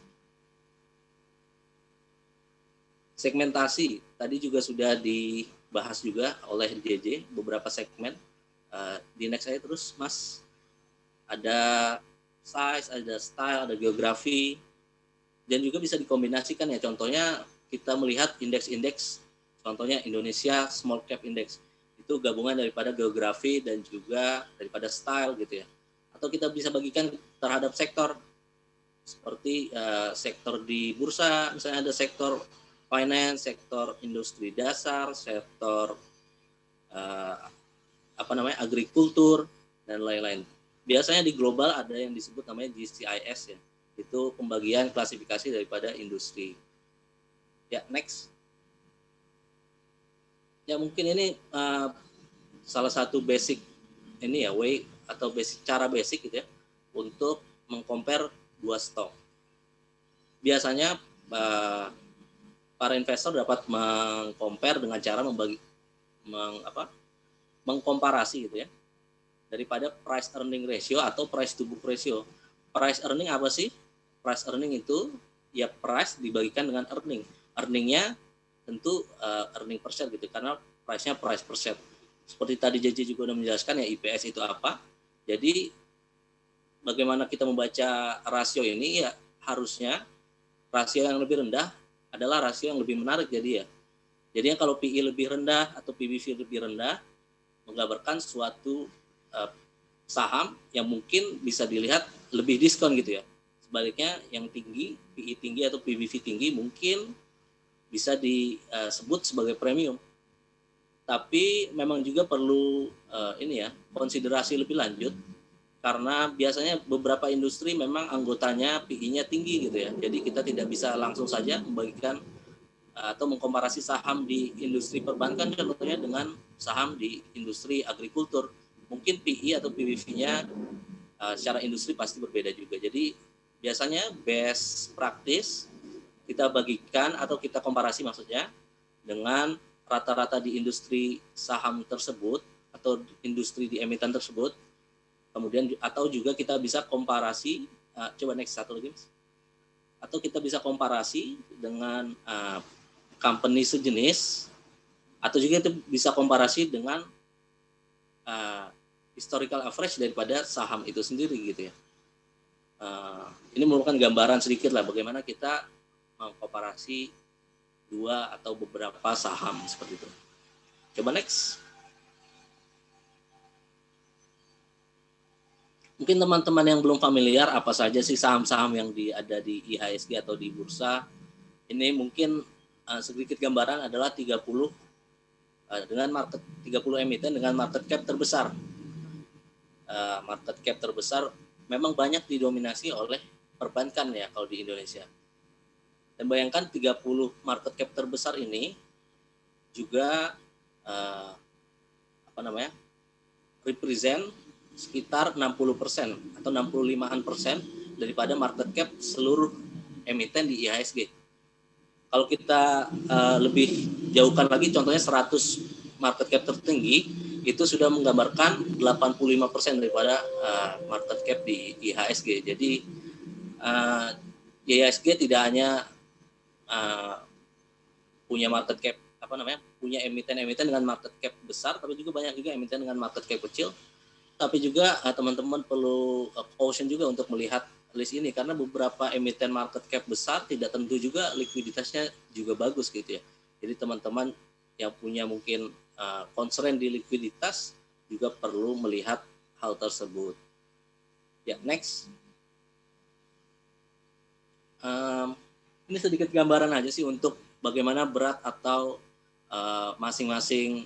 Segmentasi tadi juga sudah dibahas juga oleh JJ beberapa segmen. Di next saya terus, Mas. Ada size, ada style, ada geografi, dan juga bisa dikombinasikan ya. Contohnya kita melihat indeks-indeks, contohnya Indonesia Small Cap Index. Itu gabungan daripada geografi dan juga daripada style gitu ya. Atau kita bisa bagikan terhadap sektor, seperti sektor di bursa, misalnya ada sektor finance, sektor industri dasar, sektor agrikultur, dan lain-lain. Biasanya di global ada yang disebut namanya GCIS ya. Itu pembagian klasifikasi daripada industri. Ya, next. Ya, mungkin ini salah satu basic ini ya, way atau cara basic gitu ya untuk mengcompare dua stok. Biasanya para investor dapat mengcompare dengan cara mengkomparasi gitu ya, daripada price earning ratio atau price to book ratio. Price earning apa sih? Price earning itu ya price dibagikan dengan earning. Earningnya tentu earning per share gitu, karena price-nya price per share. Seperti tadi JJ juga sudah menjelaskan ya, IPS itu apa. Jadi bagaimana kita membaca rasio ini ya, harusnya rasio yang lebih rendah adalah rasio yang lebih menarik. Jadi ya, jadinya kalau PI lebih rendah atau PBV lebih rendah menggambarkan suatu saham yang mungkin bisa dilihat lebih diskon gitu ya. Sebaliknya yang tinggi, PI tinggi atau PBV tinggi mungkin bisa disebut sebagai premium. Tapi memang juga perlu konsiderasi lebih lanjut, karena biasanya beberapa industri memang anggotanya PI-nya tinggi gitu ya. Jadi kita tidak bisa langsung saja membagikan atau mengkomparasi saham di industri perbankan contohnya dengan saham di industri agrikultur. Mungkin PI atau PBV-nya secara industri pasti berbeda juga. Jadi biasanya best practice kita bagikan atau kita komparasi maksudnya dengan rata-rata di industri saham tersebut atau industri di emiten tersebut. Kemudian atau juga kita bisa komparasi, coba next satu lagi, atau kita bisa komparasi dengan company sejenis, atau juga itu bisa komparasi dengan historical average daripada saham itu sendiri gitu ya. Ini merupakan gambaran sedikit lah bagaimana kita mengkomparasi dua atau beberapa saham seperti itu. Coba next. Mungkin teman-teman yang belum familiar apa saja sih saham-saham yang ada di IHSG atau di bursa. Ini mungkin sedikit gambaran adalah 30 emiten dengan market cap terbesar. Market cap terbesar memang banyak didominasi oleh perbankan ya kalau di Indonesia. Dan bayangkan 30 market cap terbesar ini juga represent sekitar 60% atau 65% daripada market cap seluruh emiten di IHSG. Kalau kita lebih jauhkan lagi, contohnya 100 market cap tertinggi itu sudah menggambarkan 85% daripada market cap di IHSG. Jadi IHSG tidak hanya punya market cap punya emiten-emiten dengan market cap besar, tapi juga banyak juga emiten dengan market cap kecil. Tapi juga teman-teman perlu caution juga untuk melihat list ini, karena beberapa emiten market cap besar tidak tentu juga likuiditasnya juga bagus gitu ya. Jadi teman-teman yang punya mungkin concern di likuiditas juga perlu melihat hal tersebut. Ya, next. Ini sedikit gambaran aja sih untuk bagaimana berat atau masing-masing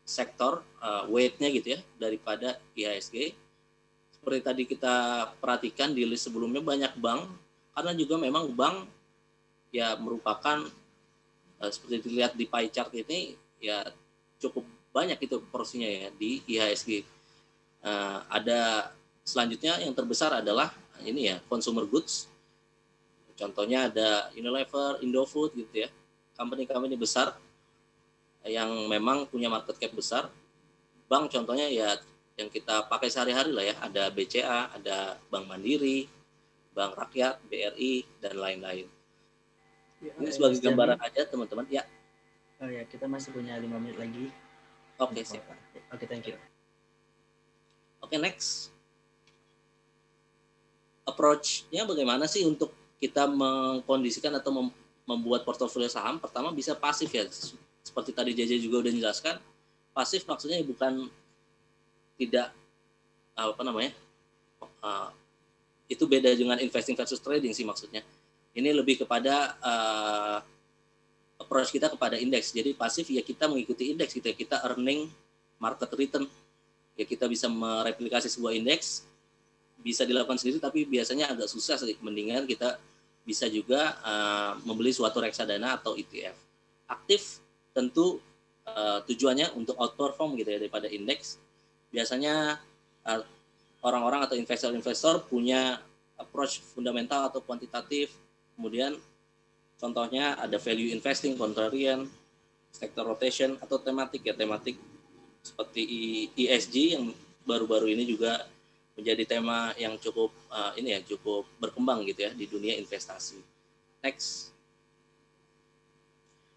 sektor weight-nya gitu ya daripada IHSG. Seperti tadi kita perhatikan di list sebelumnya banyak bank, karena juga memang bank ya merupakan seperti dilihat di pie chart ini ya cukup banyak itu porsinya ya di IHSG. Ada selanjutnya yang terbesar adalah ini ya consumer goods. Contohnya ada Unilever, Indofood gitu ya, company-company besar yang memang punya market cap besar. Bank contohnya ya yang kita pakai sehari-hari lah ya, ada BCA, ada Bank Mandiri, Bank Rakyat, BRI, dan lain-lain. Ini sebagai gambaran aja teman-teman ya. Oh ya, kita masih punya 5 menit lagi. Oke, siap. Oke, thank you. Oke, next. Approach-nya bagaimana sih untuk kita mengkondisikan atau membuat portofolio saham? Pertama bisa pasif ya, seperti tadi JJ juga udah menjelaskan. Pasif maksudnya bukan tidak itu beda dengan investing versus trading sih maksudnya. Ini lebih kepada approach kita kepada indeks. Jadi pasif ya kita mengikuti indeks gitu ya, kita earning market return. Ya kita bisa mereplikasi sebuah indeks, bisa dilakukan sendiri tapi biasanya agak susah sih. Mendingan kita bisa juga membeli suatu reksadana atau ETF. Aktif tentu tujuannya untuk outperform gitu ya daripada indeks. Biasanya orang-orang atau investor-investor punya approach fundamental atau kuantitatif. Kemudian contohnya ada value investing, contrarian, sector rotation atau tematik ya, tematik seperti ESG yang baru-baru ini juga menjadi tema yang cukup cukup berkembang gitu ya di dunia investasi. Next.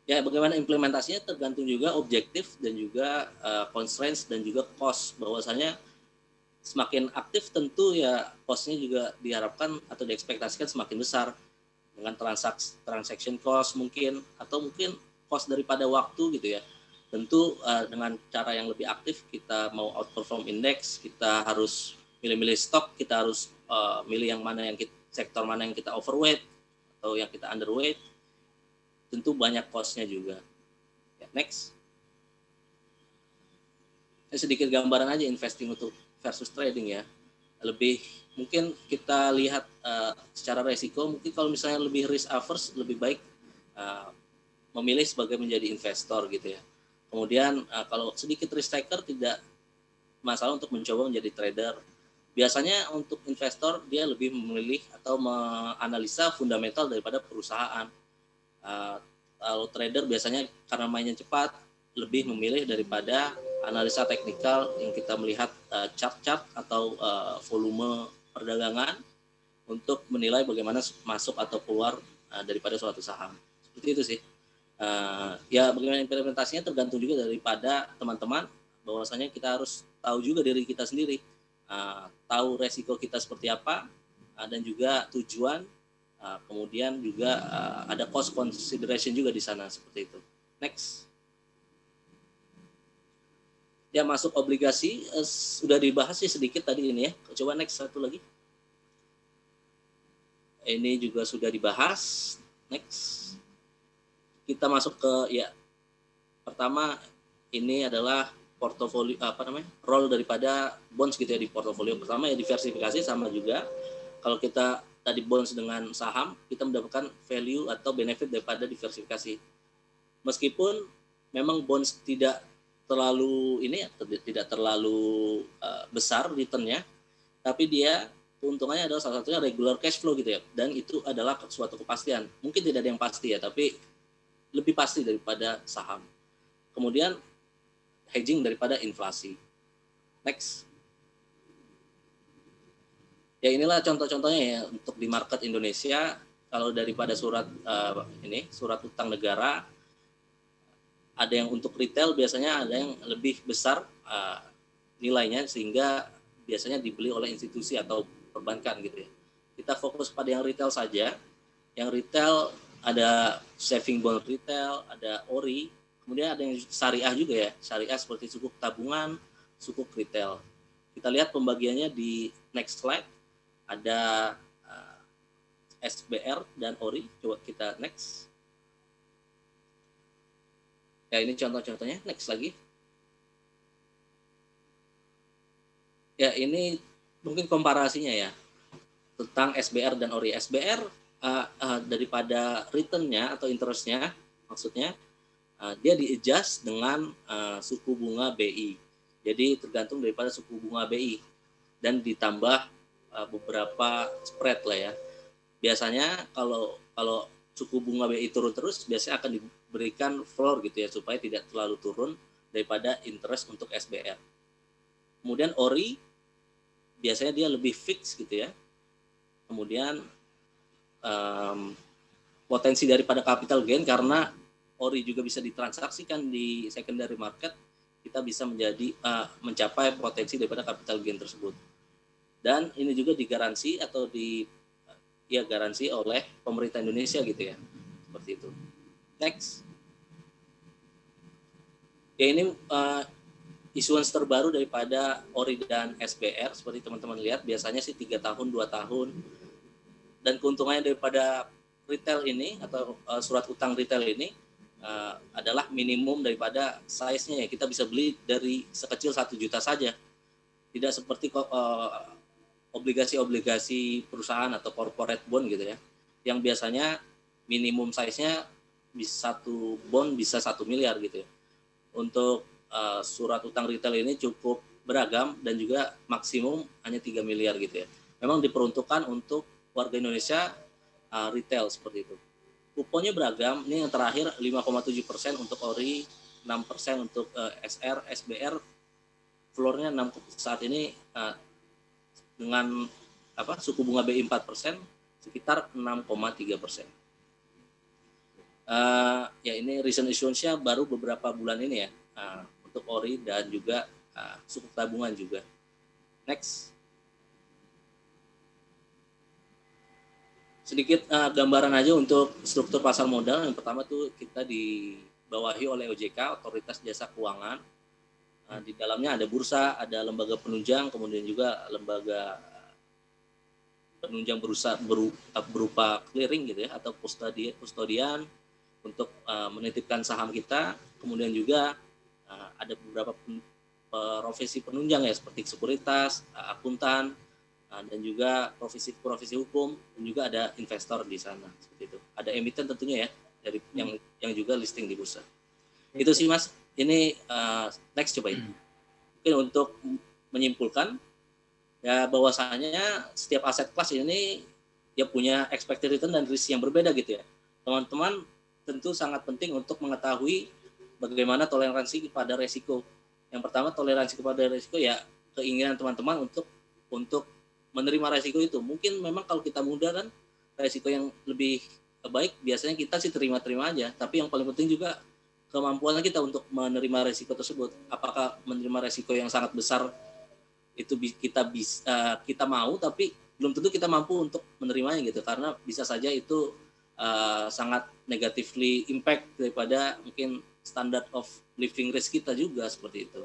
Ya, bagaimana implementasinya tergantung juga objektif dan juga constraints dan juga cost. Bahwasanya semakin aktif tentu ya cost-nya juga diharapkan atau diekspektasikan semakin besar dengan transaction cost mungkin atau mungkin cost daripada waktu gitu ya. Tentu dengan cara yang lebih aktif kita mau outperform indeks, kita harus milih-milih stok, kita harus milih yang mana sektor mana yang kita overweight atau yang kita underweight. Tentu banyak cost-nya juga. Ya, next. Sedikit gambaran aja investing untuk versus trading ya. Lebih mungkin kita lihat secara resiko, mungkin kalau misalnya lebih risk averse lebih baik memilih sebagai menjadi investor gitu ya. Kemudian kalau sedikit risk taker tidak masalah untuk mencoba menjadi trader. Biasanya untuk investor dia lebih memilih atau menganalisa fundamental daripada perusahaan. Kalau trader biasanya karena mainnya cepat lebih memilih daripada analisa teknikal yang kita melihat chart-chart atau volume perdagangan untuk menilai bagaimana masuk atau keluar daripada suatu saham. Seperti itu sih. Ya bagaimana implementasinya tergantung juga daripada teman-teman, bahwasanya kita harus tahu juga diri kita sendiri, tahu resiko kita seperti apa, dan juga tujuan, kemudian juga ada cost consideration juga di sana seperti itu. Next. Ya masuk obligasi sudah dibahas sih sedikit tadi ini ya. Coba next satu lagi. Ini juga sudah dibahas. Next. Kita masuk ke ya pertama ini adalah portofolio role daripada bonds gitu ya di portofolio. Pertama ya diversifikasi, sama juga kalau kita tadi bonds dengan saham kita mendapatkan value atau benefit daripada diversifikasi. Meskipun memang bonds tidak terlalu tidak terlalu besar returnnya, tapi dia keuntungannya adalah salah satunya regular cash flow gitu ya, dan itu adalah suatu kepastian. Mungkin tidak ada yang pasti ya, tapi lebih pasti daripada saham. Kemudian hedging daripada inflasi. Next. Ya inilah contoh-contohnya ya untuk di market Indonesia. Kalau daripada surat utang negara, ada yang untuk retail biasanya ada yang lebih besar nilainya sehingga biasanya dibeli oleh institusi atau perbankan gitu ya. Kita fokus pada yang retail saja. Yang retail ada saving bond retail, ada ori, kemudian ada yang syariah juga ya. Syariah seperti sukuk tabungan, sukuk retail. Kita lihat pembagiannya di next slide. Ada SBR dan ORI. Coba kita next. Ya, ini contoh-contohnya. Next lagi. Ya, ini mungkin komparasinya ya tentang SBR dan ORI. SBR daripada return-nya atau interest-nya, maksudnya dia di-adjust dengan suku bunga BI. Jadi tergantung daripada suku bunga BI dan ditambah beberapa spread lah ya. Biasanya kalau suku bunga BI turun terus, biasanya akan diberikan floor gitu ya supaya tidak terlalu turun daripada interest untuk SBR. Kemudian ORI biasanya dia lebih fix gitu ya. Kemudian potensi daripada capital gain, karena ORI juga bisa ditransaksikan di secondary market, kita bisa mencapai potensi daripada capital gain tersebut. Dan ini juga digaransi atau garansi oleh pemerintah Indonesia gitu ya, seperti itu. Next. Ya, ini issuance terbaru daripada ORI dan SBR, seperti teman-teman lihat, biasanya sih 3 tahun, 2 tahun. Dan keuntungannya daripada retail ini atau surat utang retail ini adalah minimum daripada size-nya ya. Kita bisa beli dari sekecil 1 juta saja. Tidak seperti obligasi-obligasi perusahaan atau corporate bond gitu ya, yang biasanya minimum size-nya bisa 1 bond bisa 1 miliar gitu ya. Untuk surat utang retail ini cukup beragam dan juga maksimum hanya 3 miliar gitu ya. Memang diperuntukkan untuk warga Indonesia retail seperti itu. Kuponnya beragam. Ini yang terakhir 5,7% untuk ORI, 6% untuk SR, SBR. Floornya 6 saat ini dengan suku bunga BI 4%, sekitar 6,3%. Ya, ini recent issuance-nya baru beberapa bulan ini ya, untuk ORI dan juga sukuk tabungan juga. Next. Sedikit gambaran aja untuk struktur pasar modal. Yang pertama tuh kita dibawahi oleh OJK, Otoritas Jasa Keuangan. Di dalamnya ada bursa, ada lembaga penunjang, kemudian juga lembaga penunjang berupa clearing gitu ya, atau kustodian untuk menitipkan saham kita. Kemudian juga ada beberapa profesi penunjang ya, seperti sekuritas, akuntan, dan juga profesi hukum, dan juga ada investor di sana seperti itu. Ada emiten tentunya ya, dari yang juga listing di bursa. Itu sih Mas. Ini next coba ini. Mungkin untuk menyimpulkan ya, bahwasanya setiap aset kelas ini dia punya expected return dan risk yang berbeda gitu ya. Teman-teman tentu sangat penting untuk mengetahui bagaimana toleransi kepada resiko. Yang pertama, toleransi kepada resiko ya keinginan teman-teman untuk menerima resiko itu. Mungkin memang kalau kita muda kan resiko yang lebih baik biasanya kita sih terima-terima aja, tapi yang paling penting juga kemampuan kita untuk menerima resiko tersebut. Apakah menerima resiko yang sangat besar itu kita mau, tapi belum tentu kita mampu untuk menerimanya gitu, karena bisa saja itu sangat negatively impact daripada mungkin standard of living risk kita juga seperti itu.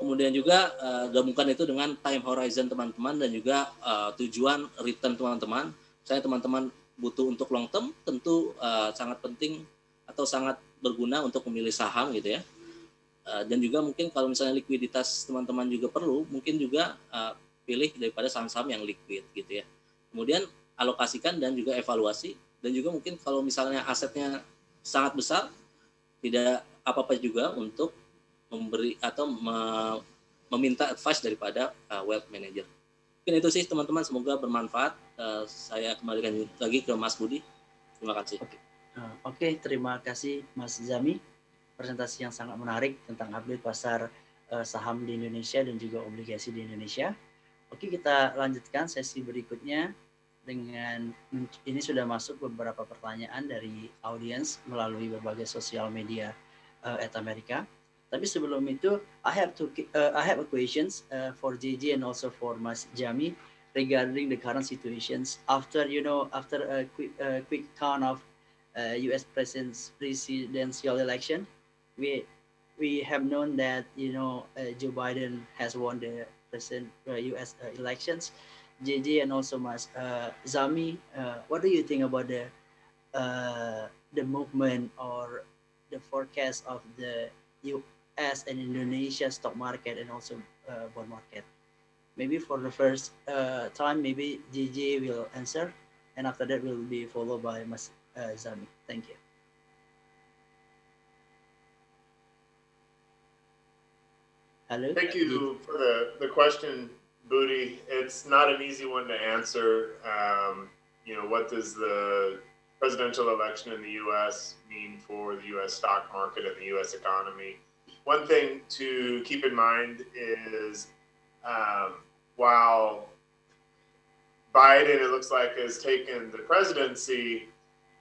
Kemudian juga gabungkan itu dengan time horizon teman-teman dan juga tujuan return teman-teman. Saya teman-teman butuh untuk long term, tentu sangat penting atau sangat berguna untuk memilih saham gitu ya. Dan juga mungkin kalau misalnya likuiditas teman-teman juga perlu, mungkin juga pilih daripada saham-saham yang liquid gitu ya. Kemudian alokasikan dan juga evaluasi, dan juga mungkin kalau misalnya asetnya sangat besar, tidak apa-apa juga untuk memberi atau meminta advice daripada wealth manager. Mungkin itu sih teman-teman, semoga bermanfaat. Saya kembalikan lagi ke Mas Budi. Terima kasih. Oke, terima kasih Mas Zami. Presentasi yang sangat menarik tentang update pasar saham di Indonesia dan juga obligasi di Indonesia. Oke, kita lanjutkan sesi berikutnya dengan ini sudah masuk beberapa pertanyaan dari audiens melalui berbagai sosial media at America. Tapi sebelum itu, I have a questions for JJ and also for Mas Jami regarding the current situations after a quick count of U.S. presidential election. We have known that Joe Biden has won the U.S. elections, JJ and also Mas Zami, what do you think about the movement or the forecast of the US and Indonesia stock market and also bond market? Maybe for the first time, maybe JJ will answer, and after that will be followed by Mas Zami. Thank you. Hello. Thank you for the question, Booty. It's not an easy one to answer. What does the presidential election in the U.S. mean for the U.S. stock market and the U.S. economy? One thing to keep in mind is while Biden, it looks like, has taken the presidency,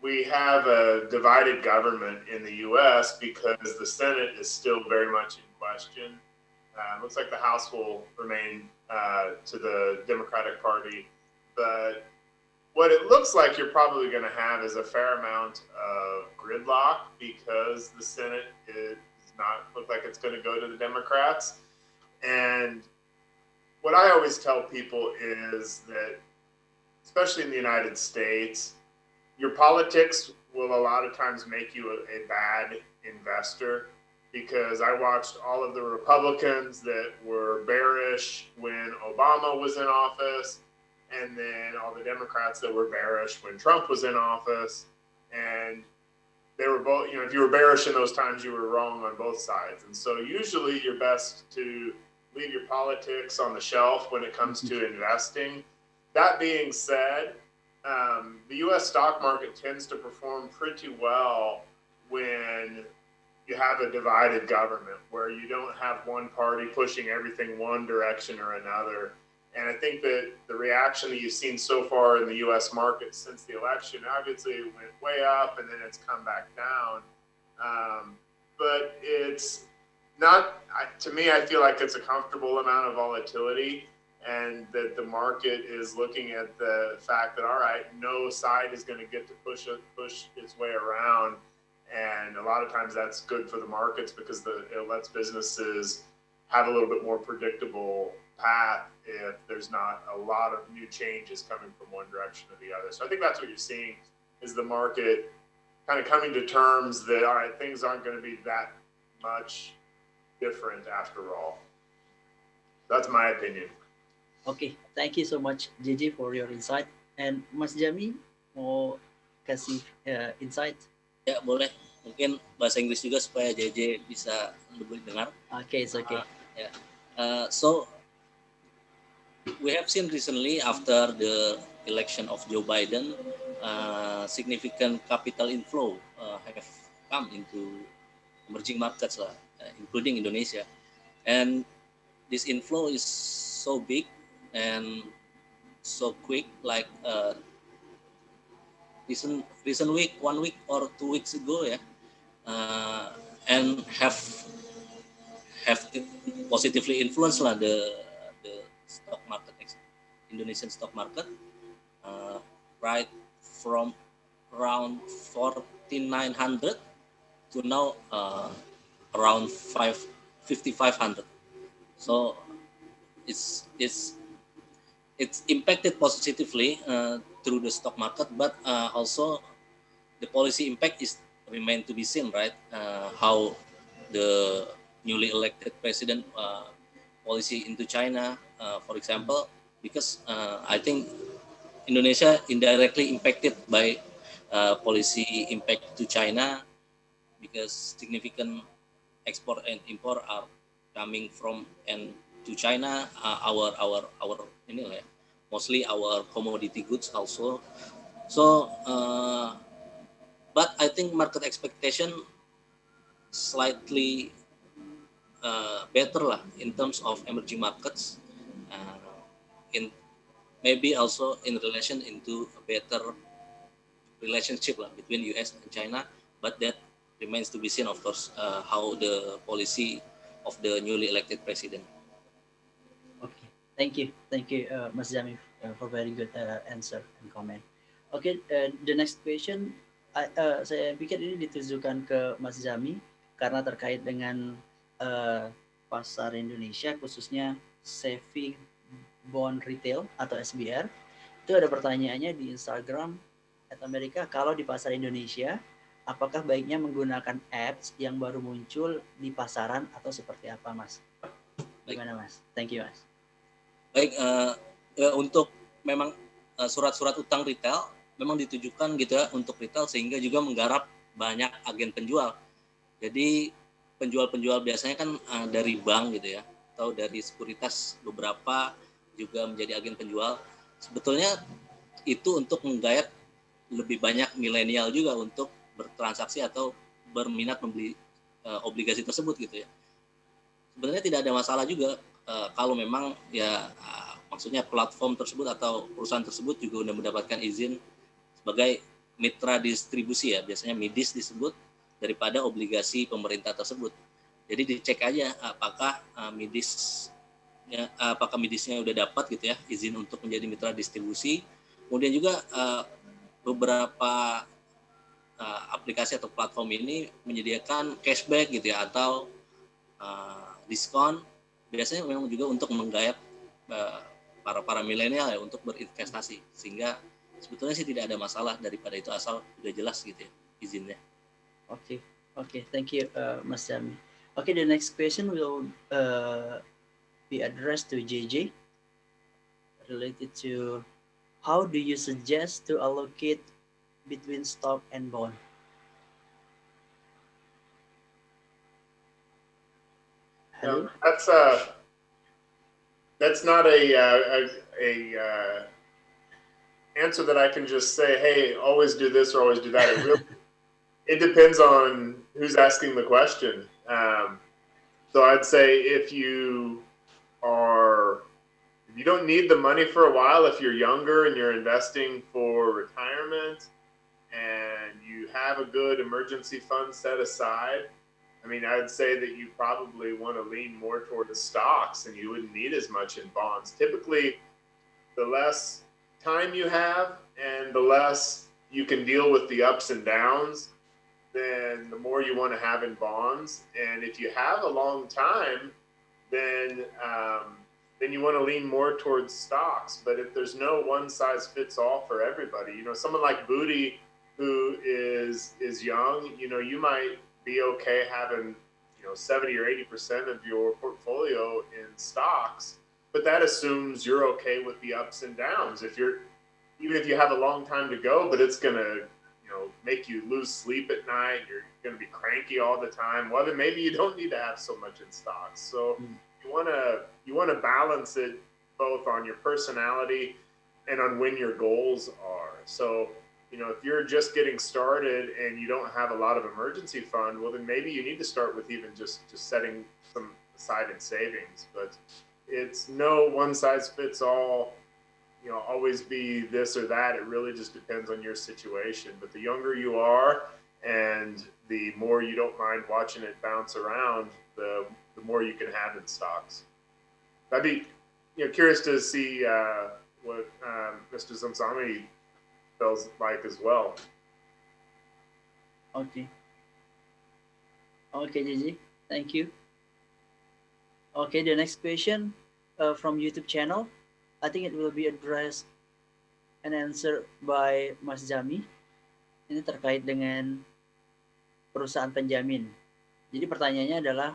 we have a divided government in the U.S. because the Senate is still very much in question. Looks like the House will remain to the Democratic Party, but what it looks like you're probably going to have is a fair amount of gridlock because the Senate does not look like it's going to go to the Democrats. And what I always tell people is that, especially in the United States, your politics will a lot of times make you a bad investor, because I watched all of the Republicans that were bearish when Obama was in office, and then all the Democrats that were bearish when Trump was in office. And they were both, if you were bearish in those times, you were wrong on both sides. And so usually you're best to leave your politics on the shelf when it comes to investing. That being said, the U.S. stock market tends to perform pretty well when you have a divided government, where you don't have one party pushing everything one direction or another. And I think that the reaction that you've seen so far in the U.S. market since the election, obviously it went way up and then it's come back down. But it's not, to me, I feel like it's a comfortable amount of volatility, and that the market is looking at the fact that, all right, no side is going to get to push its way around. And a lot of times that's good for the markets because it lets businesses have a little bit more predictable path if there's not a lot of new changes coming from one direction or the other. So I think that's what you're seeing, is the market kind of coming to terms that, all right, things aren't going to be that much different after all. That's my opinion. Okay, thank you so much, JJ, for your insight. And Mas Jami, mau kasih insight? Ya, boleh. Mungkin bahasa Inggris juga supaya JJ bisa lebih dengar. Okay, it's okay. So we have seen recently, after the election of Joe Biden, significant capital inflow have come into emerging markets, including Indonesia. And this inflow is so big and so quick, like recent week, 1 week or 2 weeks ago, and have positively influenced the stock market, Indonesian stock market, right from around 4,900 to now around 5,500. So it's impacted positively through the stock market, but also the policy impact is remain to be seen, right? How the newly elected president policy into China, for example, because I think Indonesia indirectly impacted by policy impact to China, because significant export and import are coming from and to China, our mostly our commodity goods also. So, but I think market expectation slightly better in terms of emerging markets, in maybe also in relation into a better relationship between US and China, but that remains to be seen, of course, how the policy of the newly elected president. Okay, thank you, Mas Jami, for very good answer and comment. Okay, the next question, saya pikir ini ditujukan ke Mas Jami karena terkait dengan pasar Indonesia, khususnya saving bond retail atau SBR. Itu ada pertanyaannya di Instagram @Amerika, kalau di pasar Indonesia, apakah baiknya menggunakan apps yang baru muncul di pasaran atau seperti apa, Mas? Gimana, Mas? Thank you, Mas. Baik, untuk memang surat-surat utang retail memang ditujukan gitu ya untuk retail, sehingga juga menggarap banyak agen penjual. Jadi penjual-penjual biasanya kan dari bank gitu ya, atau dari sekuritas beberapa juga menjadi agen penjual. Sebetulnya itu untuk menggayat lebih banyak milenial juga untuk bertransaksi atau berminat membeli obligasi tersebut gitu ya. Sebenarnya tidak ada masalah juga kalau memang ya maksudnya platform tersebut atau perusahaan tersebut juga sudah mendapatkan izin sebagai mitra distribusi ya, biasanya MIDIS disebut, daripada obligasi pemerintah tersebut. Jadi dicek aja apakah MIDIS-nya udah dapat gitu ya izin untuk menjadi mitra distribusi. Kemudian juga beberapa aplikasi atau platform ini menyediakan cashback gitu ya, atau diskon, biasanya memang juga untuk menggayat para milenial ya untuk berinvestasi, sehingga sebetulnya sih tidak ada masalah daripada itu asal sudah jelas gitu ya izinnya. Okay, thank you, Mas Jami. Okay, the next question will be addressed to JJ, related to how do you suggest to allocate between stock and bond? Hello? That's not a answer that I can just say, hey, always do this or always do that. It depends on who's asking the question. So I'd say if you don't need the money for a while, if you're younger and you're investing for retirement and you have a good emergency fund set aside, I mean, I'd say that you probably want to lean more toward the stocks and you wouldn't need as much in bonds. Typically, the less time you have and the less you can deal with the ups and downs, then the more you want to have in bonds. And if you have a long time, then you want to lean more towards stocks. But if there's no one size fits all for everybody, someone like Booty who is young, you might be okay having 70 or 80% of your portfolio in stocks, but that assumes you're okay with the ups and downs. Even if you have a long time to go, but it's gonna make you lose sleep at night, you're gonna be cranky all the time, well then maybe you don't need to have so much in stocks. So you wanna balance it both on your personality and on when your goals are. So if you're just getting started and you don't have a lot of emergency fund, well then maybe you need to start with even just setting some aside in savings. But it's no one size fits all, always be this or that. It really just depends on your situation. But the younger you are and the more you don't mind watching it bounce around, the more you can have in stocks. I'd be curious to see what Mr. Zamzami feels like as well. Okay, JJ, thank you. Okay, the next question from YouTube channel. I think it will be addressed and answered by Mas Jami. Ini terkait dengan perusahaan penjamin. Jadi pertanyaannya adalah,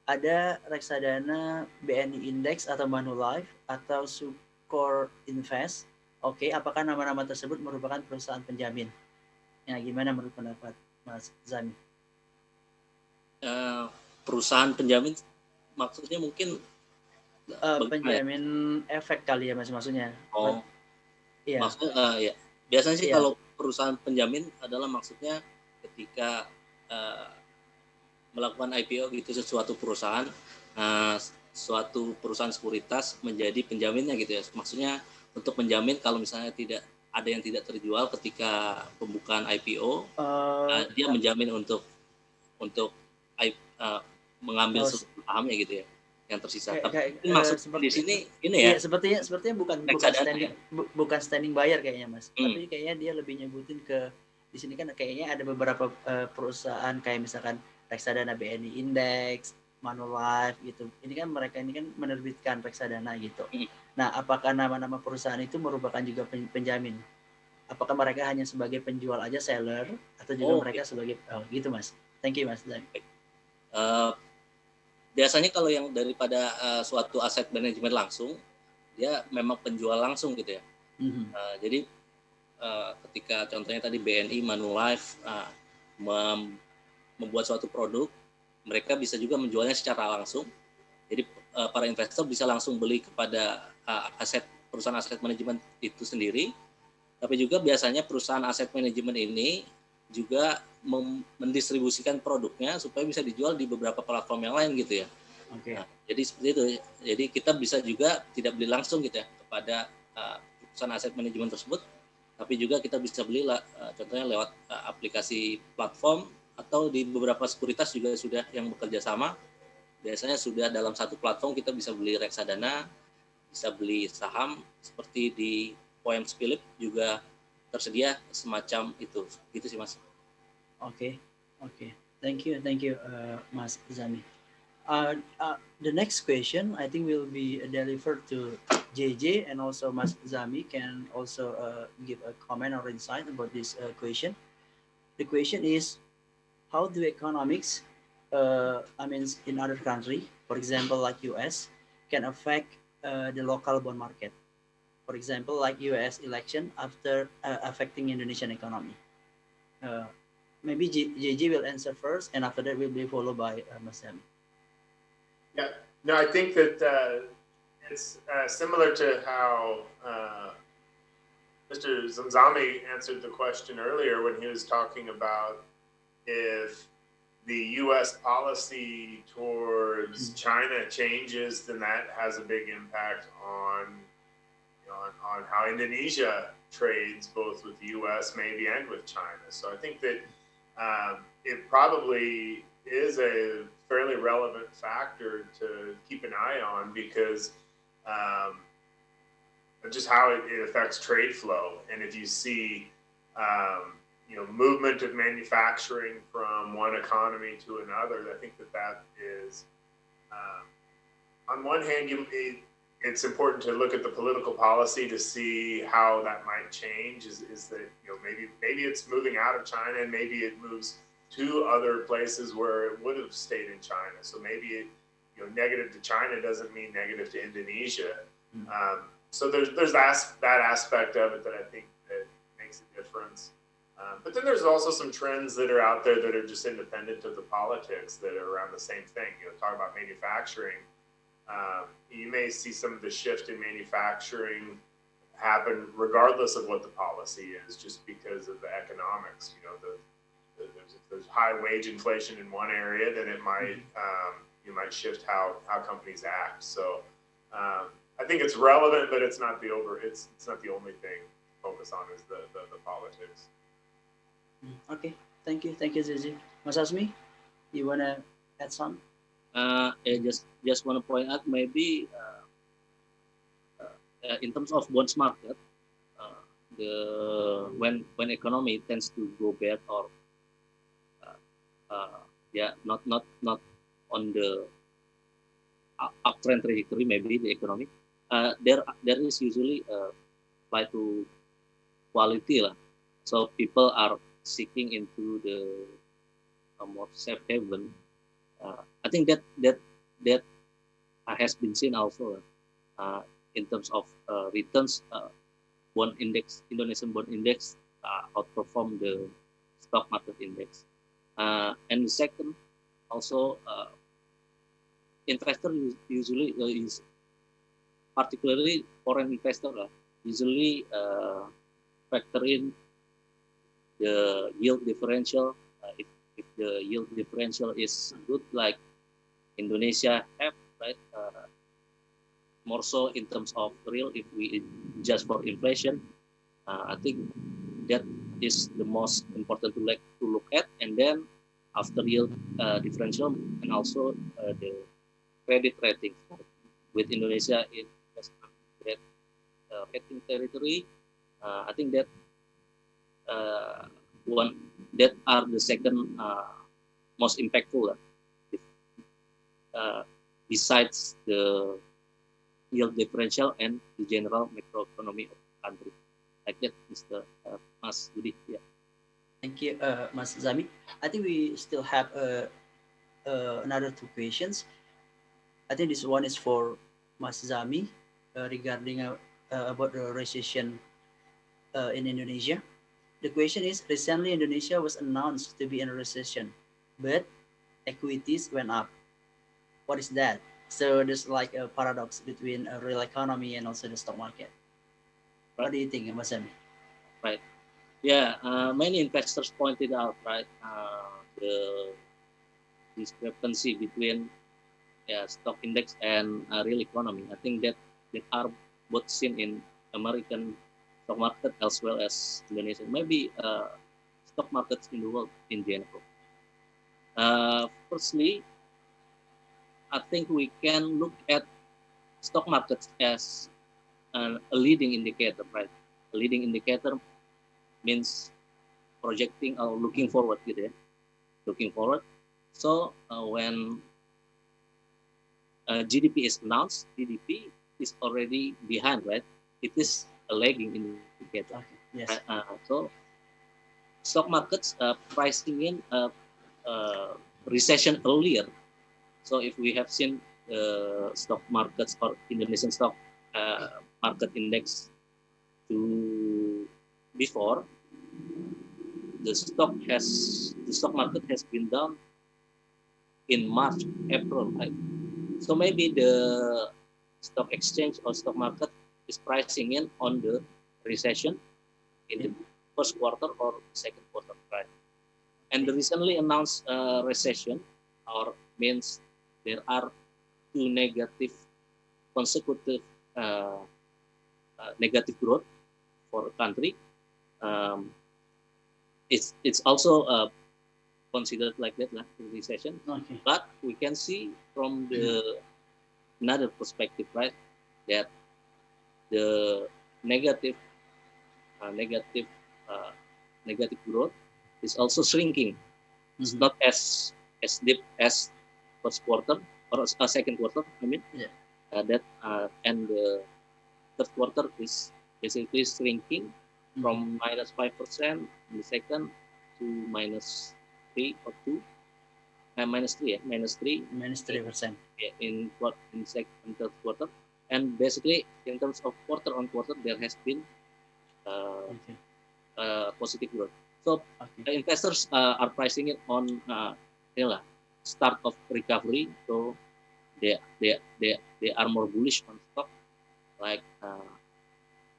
ada reksadana BNI Index atau Manulife atau Sukor Invest. Oke, apakah nama-nama tersebut merupakan perusahaan penjamin? Ya, gimana menurut pendapat Mas Zami? Perusahaan penjamin maksudnya mungkin penjamin efek kali ya Mas, maksudnya. Oh, iya. Maksudnya ya. Biasanya sih Iya. kalau perusahaan penjamin adalah maksudnya ketika melakukan IPO gitu suatu perusahaan, suatu perusahaan sekuritas menjadi penjaminnya gitu ya. Maksudnya untuk menjamin kalau misalnya tidak ada yang tidak terjual ketika pembukaan IPO, dia menjamin untuk mengambil sahamnya gitu ya, yang tersisa. Tapi maksud di sini ini ya. Sepertinya bukan standing buyer kayaknya Mas. Tapi kayaknya dia lebih nyebutin ke di sini kan kayaknya ada beberapa perusahaan kayak misalkan reksadana BNI Index, Manulife gitu. Mereka ini kan menerbitkan reksadana gitu. Nah, apakah nama-nama perusahaan itu merupakan juga penjamin? Apakah mereka hanya sebagai penjual aja, seller, atau juga mereka sebagai gitu Mas? Thank you Mas. Biasanya kalau yang daripada suatu aset manajemen langsung, dia memang penjual langsung gitu ya. Jadi ketika contohnya tadi BNI, Manulife membuat suatu produk, mereka bisa juga menjualnya secara langsung. Jadi para investor bisa langsung beli kepada perusahaan aset manajemen itu sendiri. Tapi juga biasanya perusahaan aset manajemen ini juga mendistribusikan produknya supaya bisa dijual di beberapa platform yang lain gitu ya. Nah, jadi seperti itu. Jadi kita bisa juga tidak beli langsung gitu ya kepada perusahaan aset manajemen tersebut, tapi juga kita bisa beli contohnya lewat aplikasi platform atau di beberapa sekuritas juga sudah yang bekerja sama. Biasanya sudah dalam satu platform kita bisa beli reksadana, bisa beli saham seperti di Poems Philip juga tersedia semacam itu. Gitu sih Mas. Oke. Thank you, Mas Zami. The next question I think will be delivered to JJ, and also Mas Zami can also give a comment or insight about this question. The question is, how do economics, in other country, for example like US, can affect the local bond market? For example, like US election after affecting Indonesian economy. Maybe JJ will answer first, and after that will be followed by Mas Zami. Yeah, no, I think that it's similar to how Mr. Zamzami answered the question earlier when he was talking about if the U.S. policy towards China changes, then that has a big impact on how Indonesia trades both with the U.S. maybe and with China. So I think that it probably is a fairly relevant factor to keep an eye on, because just how it affects trade flow. And if you see movement of manufacturing from one economy to another, I think that is on one hand it's important to look at the political policy to see how that might change. Is that maybe it's moving out of China, and maybe it moves to other places where it would have stayed in China. So maybe negative to China doesn't mean negative to Indonesia. So there's that aspect of it that I think that makes a difference. But then there's also some trends that are out there that are just independent of the politics that are around the same thing. Talk about manufacturing. You may see some of the shift in manufacturing happen regardless of what the policy is, just because of the economics. There's high wage inflation in one area, then it might you might shift how companies act. So I think it's relevant, but it's not the only thing to focus on is the politics. Okay, thank you, Zizi. Mas Asmi, you wanna add some? I just want to point out maybe in terms of bonds market, when economy tends to go bad or not on the uptrend trajectory, maybe the economy, there is usually a flight to quality lah. So people are seeking into the more safe haven. I think that has been seen also in terms of returns. Bond index, Indonesian bond index outperform the stock market index. And the second, also investor usually is particularly foreign investor usually factor in the yield differential. If the yield differential is good, like Indonesia have, right? More so in terms of real, if we adjust for inflation, I think that is the most important to look at. And then after yield differential, and also the credit rating. With Indonesia in that rating territory, I think that that are the second most impactful. Besides the yield differential, and the general macroeconomy of the country. Like that, Mr. Mas Budi. Yeah. Thank you, Mas Zami. I think we still have another two questions. I think this one is for Mas Zami regarding about the recession in Indonesia. The question is, recently Indonesia was announced to be in a recession, but equities went up. What is that? So there's like a paradox between a real economy and also the stock market. What do you think, Mas Zami? Right. Yeah, many investors pointed out, right, the discrepancy between stock index and real economy. I think that are both seen in American stock market as well as Indonesia, maybe stock markets in the world in general. Firstly, I think we can look at stock markets as a leading indicator, right? A leading indicator means projecting or looking forward, gitu ya. Looking forward. So when GDP is announced, GDP is already behind, right? It is a lagging indicator. Okay. Yes. So stock markets pricing in recession earlier. So if we have seen stock markets or Indonesian stock market index to before, the stock market has been down in March, April, right? So maybe the stock exchange or stock market is pricing in on the recession in the first quarter or second quarter, right? And the recently announced recession or means there are two negative consecutive negative growth for a country. It's also considered like that, like recession. Okay. But we can see from the another perspective, right, that the negative growth is also shrinking. It's not as deep as first quarter or second quarter. I mean, and the third quarter is basically shrinking from -5% in the second to -3 or 2, -3% in second and third quarter. And basically, in terms of quarter on quarter, there has been positive growth. So investors are pricing it on start of recovery. So they are more bullish on stock. Like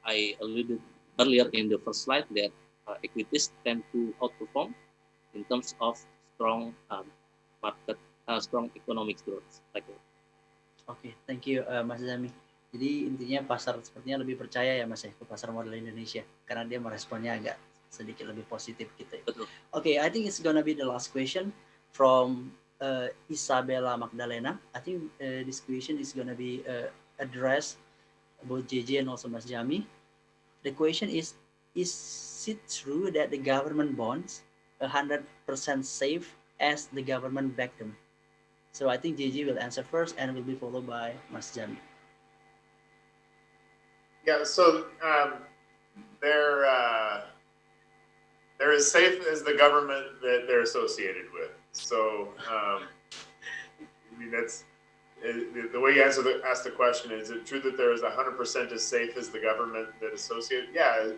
I alluded earlier in the first slide, that equities tend to outperform in terms of strong market, strong economic growth. Like that. Oke, thank you Mas Zami. Jadi intinya pasar sepertinya lebih percaya ya Mas ya ke pasar modal Indonesia karena dia meresponnya agak sedikit lebih positif gitu ya. Betul. Okay, I think it's gonna be the last question from Isabella Magdalena. I think this question is gonna be addressed both JJ and also Mas Jami. The question is it true that the government bonds 100% safe as the government back them? So I think JJ will answer first and will be followed by Mas Jami. Yeah, so they're as safe as the government that they're associated with. So I mean, that's the way you ask the question. Is it true that there is 100% as safe as the government that associated? Yeah,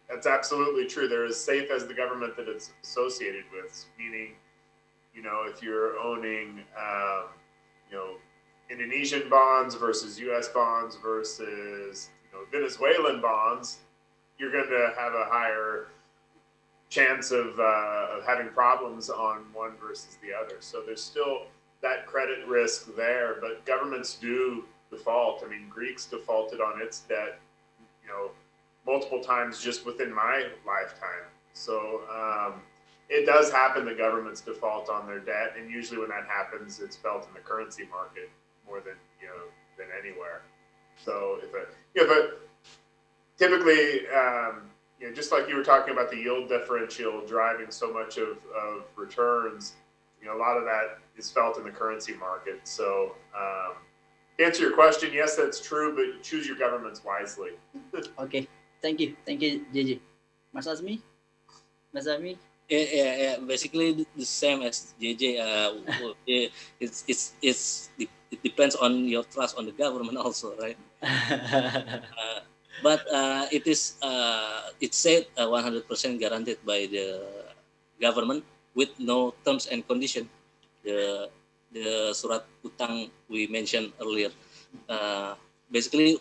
that's absolutely true. They're as safe as the government that it's associated with. Meaning, if you're owning, Indonesian bonds versus U.S. bonds versus Venezuelan bonds, you're going to have a higher chance of having problems on one versus the other. So there's still that credit risk there, but governments do default. I mean, Greeks defaulted on its debt, multiple times just within my lifetime. So it does happen that governments default on their debt, and usually when that happens, it's felt in the currency market more than anywhere. So typically, just like you were talking about the yield differential driving so much of returns, a lot of that is felt in the currency market. So To answer your question, yes, that's true, but choose your governments wisely. Okay, thank you, JJ. Mas Azmi, Yeah. Basically the same as JJ. It depends on your trust on the government also, right? But it's said 100% guaranteed by the government with no terms and condition. The surat utang we mentioned earlier. Basically,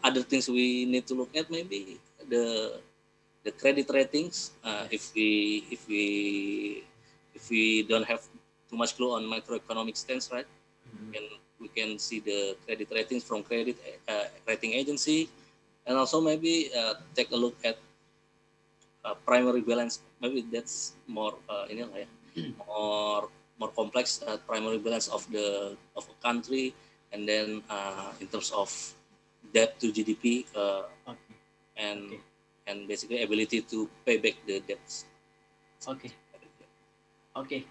other things we need to look at maybe the credit ratings. If we don't have too much clue on macroeconomic stance, right? We can see the credit ratings from credit rating agency, and also maybe take a look at primary balance. Maybe that's more more complex primary balance of a country, and then in terms of debt to GDP and basically ability to pay back the debts. Okay.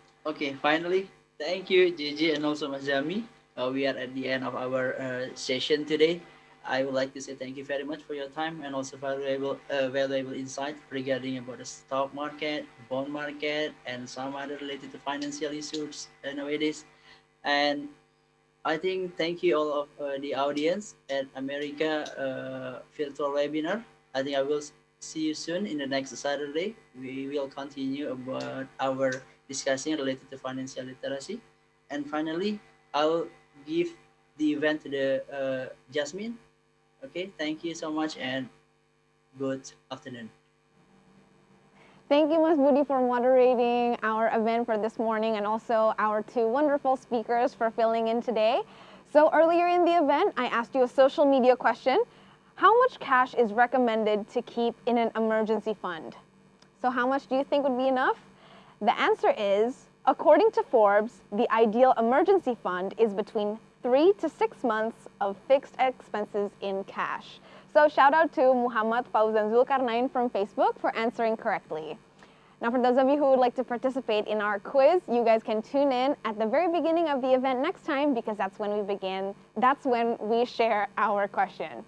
Finally, thank you, JJ, and also Mas Jami. We are at the end of our session today. I would like to say thank you very much for your time and also valuable insight regarding about the stock market, bond market, and some other related to financial issues nowadays. And I think thank you all of the audience at America virtual webinar. I think I will see you soon in the next Saturday. We will continue about our discussing related to financial literacy. And finally, I'll give the event to the Jasmine. Okay, thank you so much and good afternoon. Thank you, Ms. Budi, for moderating our event for this morning, and also our two wonderful speakers for filling in today. So earlier in the event, I asked you a social media question. How much cash is recommended to keep in an emergency fund? So how much do you think would be enough? The answer is, according to Forbes, the ideal emergency fund is between 3 to 6 months of fixed expenses in cash. So shout out to Muhammad Fauzan Zulkarnain from Facebook for answering correctly. Now, for those of you who would like to participate in our quiz, you guys can tune in at the very beginning of the event next time, because that's when we share our question.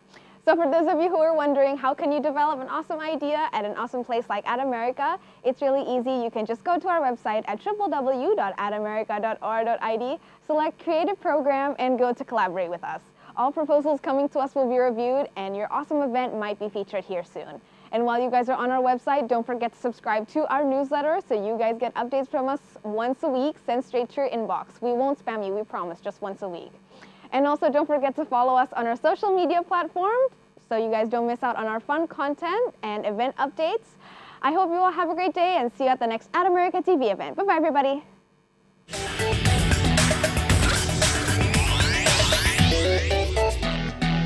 So for those of you who are wondering, how can you develop an awesome idea at an awesome place like AdAmerica? It's really easy. You can just go to our website at www.adamerica.or.id, select Creative Program, and go to Collaborate with us. All proposals coming to us will be reviewed, and your awesome event might be featured here soon. And while you guys are on our website, don't forget to subscribe to our newsletter so you guys get updates from us once a week, sent straight to your inbox. We won't spam you, we promise, just once a week. And also don't forget to follow us on our social media platforms so you guys don't miss out on our fun content and event updates. I hope you all have a great day and see you at the next AdAmerica TV event. Bye-bye, everybody.